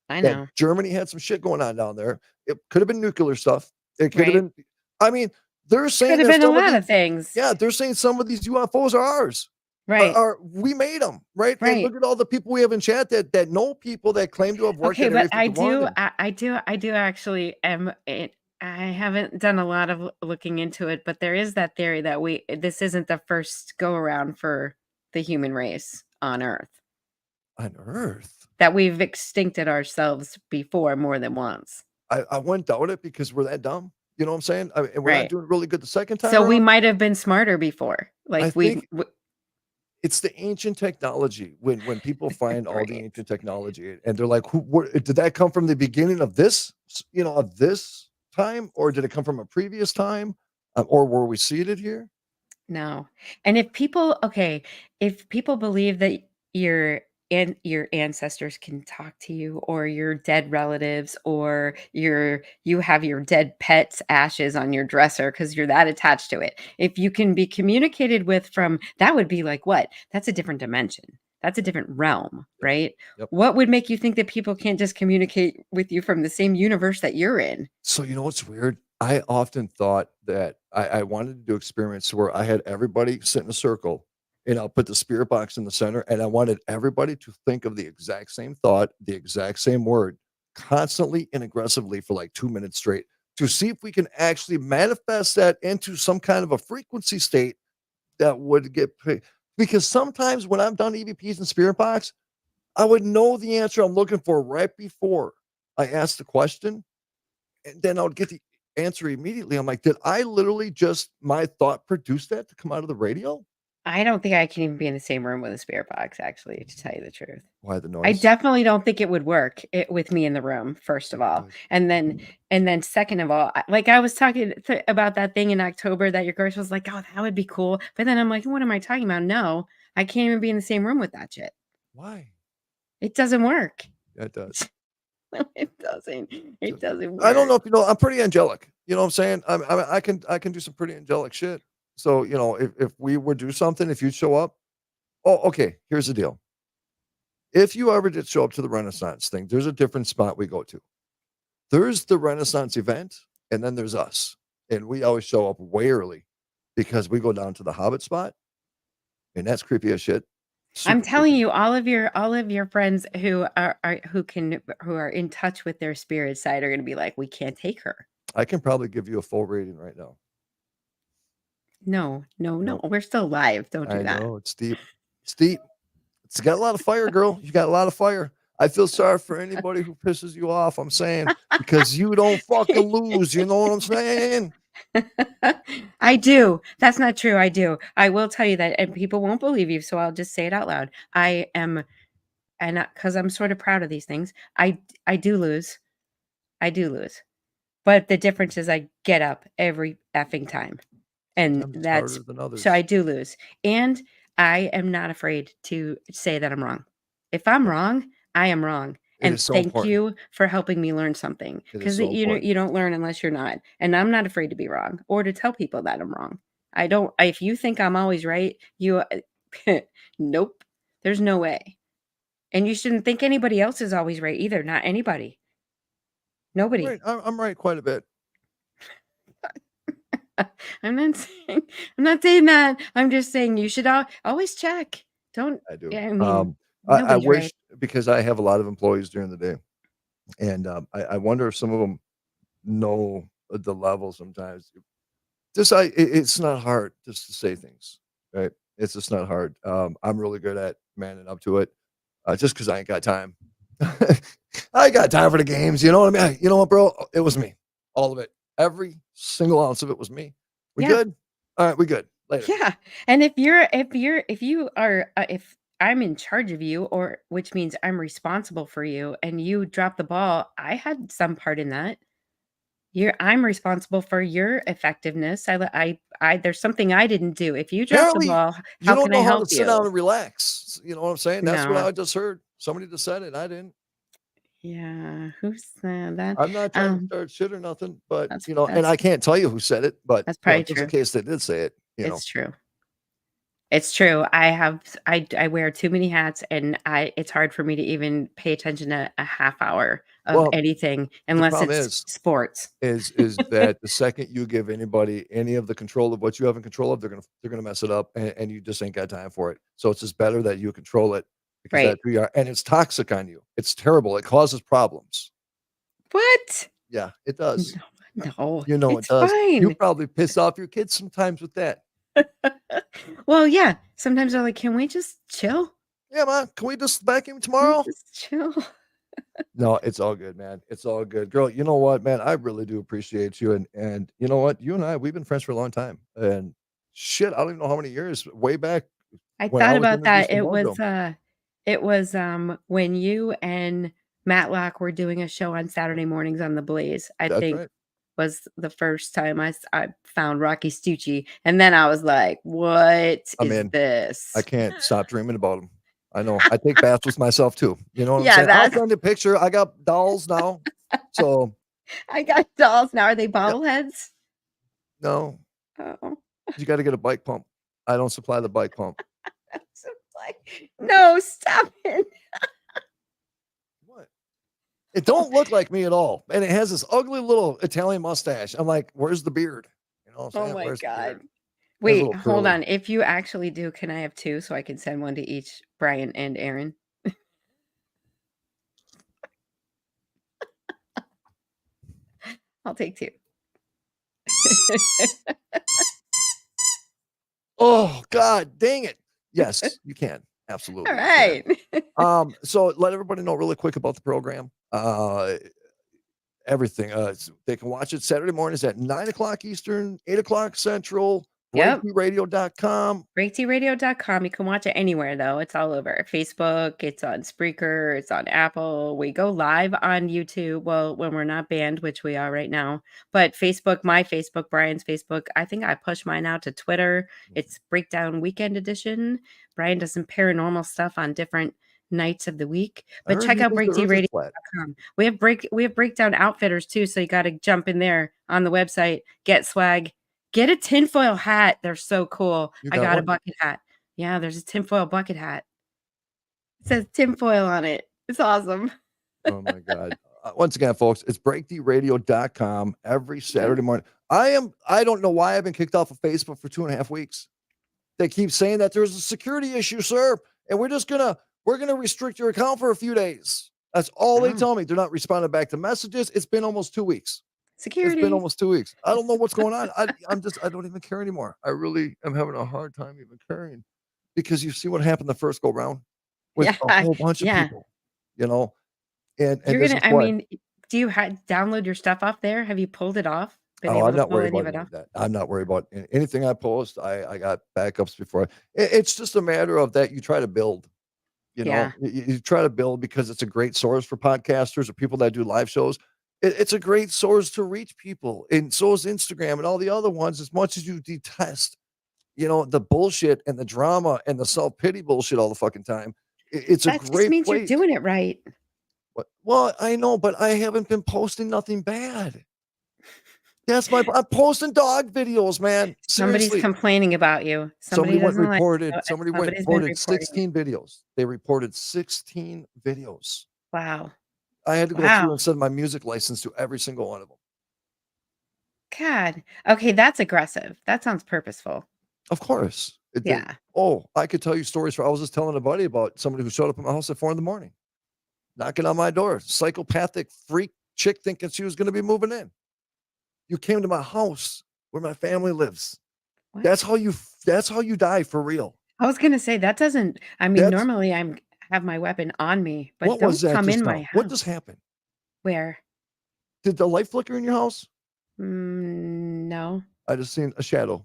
I That know. Germany had some shit going on down there. It could have been nuclear stuff. It could have Right? been. I mean, they're saying Could have that been a some of lot these. of things. Yeah, they're saying some of these UFOs are ours. Right. We made them, right? And Right. look at all the people we have in chat that know people that claim to have worked Okay, at but Area 51. And I do actually I haven't done a lot of looking into it, but there is that theory that this isn't the first go around for the human race on Earth. on Earth, That we've extincted ourselves before more than once. I wouldn't doubt it because we're that dumb. You know what I'm saying? And we're not Right. doing really good the second time So we around. might have been smarter before. I Like think it's the ancient technology. When people find all the right. ancient technology and they're like, did that come from the beginning of this? Of this time, or did it come from a previous time, or were we seated here? No. And if people believe that your ancestors can talk to you or your dead relatives or you have your dead pet's ashes on your dresser because you're that attached to it. If you can be communicated with from that would be like what? That's a different dimension. That's a different realm, Yep. right? Yep. What would make you think that people can't just communicate with you from the same universe that you're in? So you know what's weird? I often thought that I wanted to do experiments where I had everybody sit in a circle and I'll put the spirit box in the center and I wanted everybody to think of the exact same thought, the exact same word, constantly and aggressively for like 2 minutes straight to see if we can actually manifest that into some kind of a frequency state that would get because sometimes when I've done EVPs and spirit box, I would know the answer I'm looking for right before I ask the question and then I would get the answer immediately. I'm like, did I literally just my thought produce that to come out of the radio? I don't think I can even be in the same room with a spirit box, actually, to tell you the truth. Why the I noise? definitely don't think it would work with me in the room, first of all. Good. And then second of all, like I was talking about that thing in October that your girl was like, "Oh, that would be cool." But then I'm like, "What am I talking about? No, I can't even be in the same room with that shit. Why? It doesn't work." That does. No, it doesn't. It doesn't I don't work. know if you know. I'm pretty angelic. You know what I'm saying? I can do some pretty angelic shit. So if we would do something, if you'd show up, oh, okay. Here's the deal. If you ever did show up to the Renaissance thing, there's a different spot we go to. There's the Renaissance event, and then there's us, and we always show up way early because we go down to the Hobbit spot, and that's creepy as shit. I'm Super telling creepy. you, all of your friends who are in touch with their spirit side are going to be like, "We can't take her." I can probably give you a full rating right now. No, no, no. No, We're still live. Don't do I that. know it's deep. It's deep. It's got a lot of fire, girl. You got a lot of fire. I feel sorry for anybody who pisses you off. I'm saying because you don't fucking lose. You know what I'm saying? I do. That's not true. I do. I will tell you that, and people won't believe you, so I'll just say it out loud. I am, and because I'm sort of proud of these things, I do lose. I do lose. But the difference is I get up every effing time. And Sometimes it's that's harder than so I others. do lose. And I am not afraid to say that I'm wrong. If I'm wrong, I am wrong. It And is so thank important. you for helping me learn something. It is Because so important. you don't learn unless you're not. And I'm not afraid to be wrong or to tell people that I'm wrong. I don't. If you think I'm always right, you nope. There's no way. And you shouldn't think anybody else is always right either. Not anybody. Nobody. I'm right quite a bit. I'm not saying I'm not saying that. I'm just saying you should always check. Don't I do. yeah, I mean, I nobody's right. wish because I have a lot of employees during the day, and I wonder if some of them know the level sometimes. It's not hard just to say things, right? It's just not hard. I'm really good at manning up to it, just because I ain't got time. I ain't got time for the games. You know what I mean? You know what, bro? It was me, all of it, every single ounce of it was me. We Yeah. good? All right, we good. Later. Yeah. And if you are if I'm in charge of you or which means I'm responsible for you and you drop the ball, I had some part in that. I'm responsible for your effectiveness. There's something I didn't do. If you drop the Apparently, ball, you how don't can I know how to help sit down you? and relax. You know what I'm saying? That's what No. I just heard. Somebody just said it. I didn't. Yeah. Who's that? I'm not trying to start shit or nothing, but and That's I can't tell you who said it, but that's probably just in true. case they did say it, It's true. It's true. I wear too many hats and it's hard for me to even pay attention to a half hour of Well, anything the unless problem it's is sports. is that the second you give anybody any of the control of what you have in control of, they're gonna mess it up, and you just ain't got time for it. So it's just better that you control it because Right. that's who you are, and it's toxic on you. It's terrible. It causes problems. What? Yeah, it does. No, no, You know it it's does. You fine. probably piss off your kids sometimes with that. Well, yeah. Sometimes they're like, can we just chill? "Yeah, ma, can we just vacuum Can we tomorrow?" just chill? No, it's all good, man. It's all good. Girl, you know what, man? I really do appreciate you, and you know what? You and I, we've been friends for a long time, and shit, I don't even know how many years, way back I when I thought was about that. introduced to Mojo. It was when you and Matlock were doing a show on Saturday mornings on the Blaze, I That's think right. was the first time I found Rocky Stucci, and then I was like, "What I is mean, I this?" can't stop dreaming about them. I know. I take baths with myself too. You know what I'm Yeah, saying? I'll that's send a picture. I got dolls now. So, I got dolls now. Are they yeah, bobbleheads? no, Oh, you got to get a bike pump. I don't supply the bike pump. that's so like, no, stop it. What? It don't look like me at all, and it has this ugly little Italian mustache. I'm like, "Where's the beard?" You know what I'm Oh saying? my Where's the god. beard? It's a Wait, little hold curly. on. If you actually do, can I have 2 so I can send one to each Brian and Aaron? I'll take 2. Oh, god dang it. Yes, you can. All Absolutely, you can. right. So let everybody know really quick about the program. Everything. They can watch it Saturday mornings at 9 o'clock Eastern, 8 o'clock Central, Yep. breakthroughradio.com. BreakTRadio.com. You can watch it anywhere, though. It's all over Facebook. It's on Spreaker. It's on Apple. We go live on YouTube. Well, when we're not banned, which we are right now. But Facebook, my Facebook, Brian's Facebook. I think I push mine out to Twitter. It's Breakdown Weekend Edition. Brian does some paranormal stuff on different nights of the week. I But heard check he out thinks the earth is flat. BreakTRadio.com. We have breakdown outfitters too. So you got to jump in there on the website, get swag. Get a tinfoil hat. They're so cool. You I got got a one? bucket hat. Yeah, there's a tinfoil bucket hat. It says tinfoil on it. It's awesome. Oh my God. Once again, folks, it's breaktheradio.com every Yeah. Saturday morning. I don't know why I've been kicked off of Facebook for 2.5 weeks. They keep saying that there's a security issue, sir, and we're gonna restrict your account for a few days. That's all they Oh, tell me. They're not responding back to messages. It's been almost 2 weeks. It's been security. almost 2 weeks. I don't know what's going on. I don't even care anymore. I really am having a hard time even caring because you see what happened the first go round with Yeah. a whole bunch of Yeah. people, you know, and You're this gonna is I why mean, do you download your stuff off there? Have you pulled it off? been Oh, able I'm to not pull worried any about of it any off? of that. I'm not worried about anything I post. I got backups before. It's just a matter of that you try to build. Yeah. You try to build because it's a great source for podcasters or people that do live shows. It's a great source to reach people, and so is Instagram and all the other ones. As much as you detest, the bullshit and the drama and the self pity bullshit all the fucking time, it's a That just great means you're place. doing it right. Well, I know, but I haven't been posting nothing bad. I'm posting dog videos, man. Somebody's Seriously. complaining about you. Somebody Somebody went doesn't and like you, reported and somebody went and somebody's been reported reporting you. 16 videos. They reported 16 videos. Wow. I had to go Wow. through and send my music license to every single one of them. God. Okay, that's aggressive. That sounds purposeful. Of course. Yeah. I could tell you stories I was just telling a buddy about somebody who showed up at my house at 4 a.m, knocking on my door, psychopathic freak chick thinking she was going to be moving in. You came to my house where my family lives. What? That's how you die for real. I was gonna say that doesn't That's normally have my weapon on me, but what was don't that come just in my now? What house. just happened? Where? Did the light flicker in your house? No. I just seen a shadow.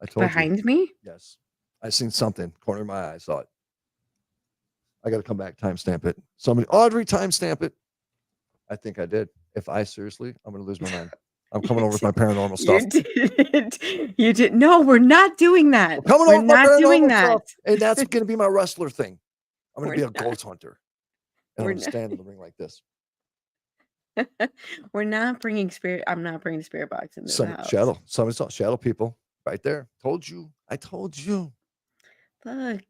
I told you. Behind me? Yes. I seen something. Corner of my eye. I saw it. I got to come back, timestamp it. Audrey, timestamp it. I think I did. Seriously, I'm going to lose my mind. I'm coming over with my paranormal stuff. You did. No, we're not doing that. I'm coming We're over with my not doing paranormal that. stuff. And that's going to be my wrestler thing. I'm going to We're be a ghost hunter. And We're I'm going to not. stand in the ring like this. We're not bringing spirit. I'm not bringing spirit box into the house. Somebody saw shadow people right there. Told you. I told you. Look.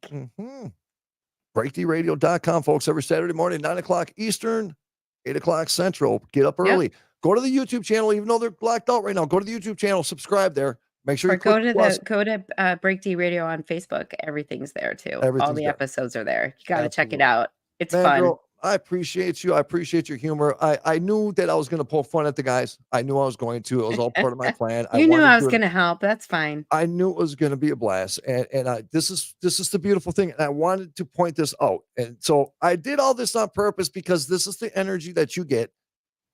BreakDRadio.com, folks, every Saturday morning, 9 o'clock Eastern, 8 o'clock Central. Get up early. Yep. Go to the YouTube channel, even though they're blacked out right now. Go to the YouTube channel, subscribe there. Make sure Or you click the plus. go to Break D Radio on Facebook. Everything's there too. All Everything's the there. episodes are there. You got to check it Absolutely. out. It's Man, fun. girl, I appreciate you. I appreciate your humor. I knew that I was going to poke fun at the guys. I knew I was going to. It was all part of my plan. You knew I was going to help. That's fine. I knew it was going to be a blast, and this is the beautiful thing, and I wanted to point this out, and so I did all this on purpose because this is the energy that you get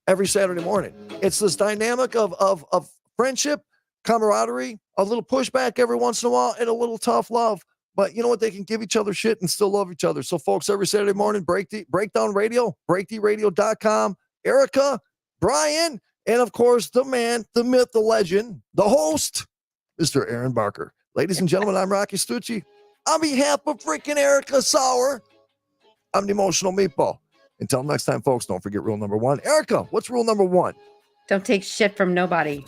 every Saturday morning. It's this dynamic of friendship, camaraderie, a little pushback every once in a while, and a little tough love. But you know what? They can give each other shit and still love each other. So, folks, every Saturday morning, Breakdown Radio, BreakDRadio.com, Erica, Brian, and of course, the man, the myth, the legend, the host, Mr. Aaron Barker. Ladies and gentlemen, I'm Rocky Stucci. On behalf of freaking Erica Sauer, I'm the emotional meatball. Until next time, folks, don't forget rule number 1. Erica, what's rule number 1? Don't take shit from nobody.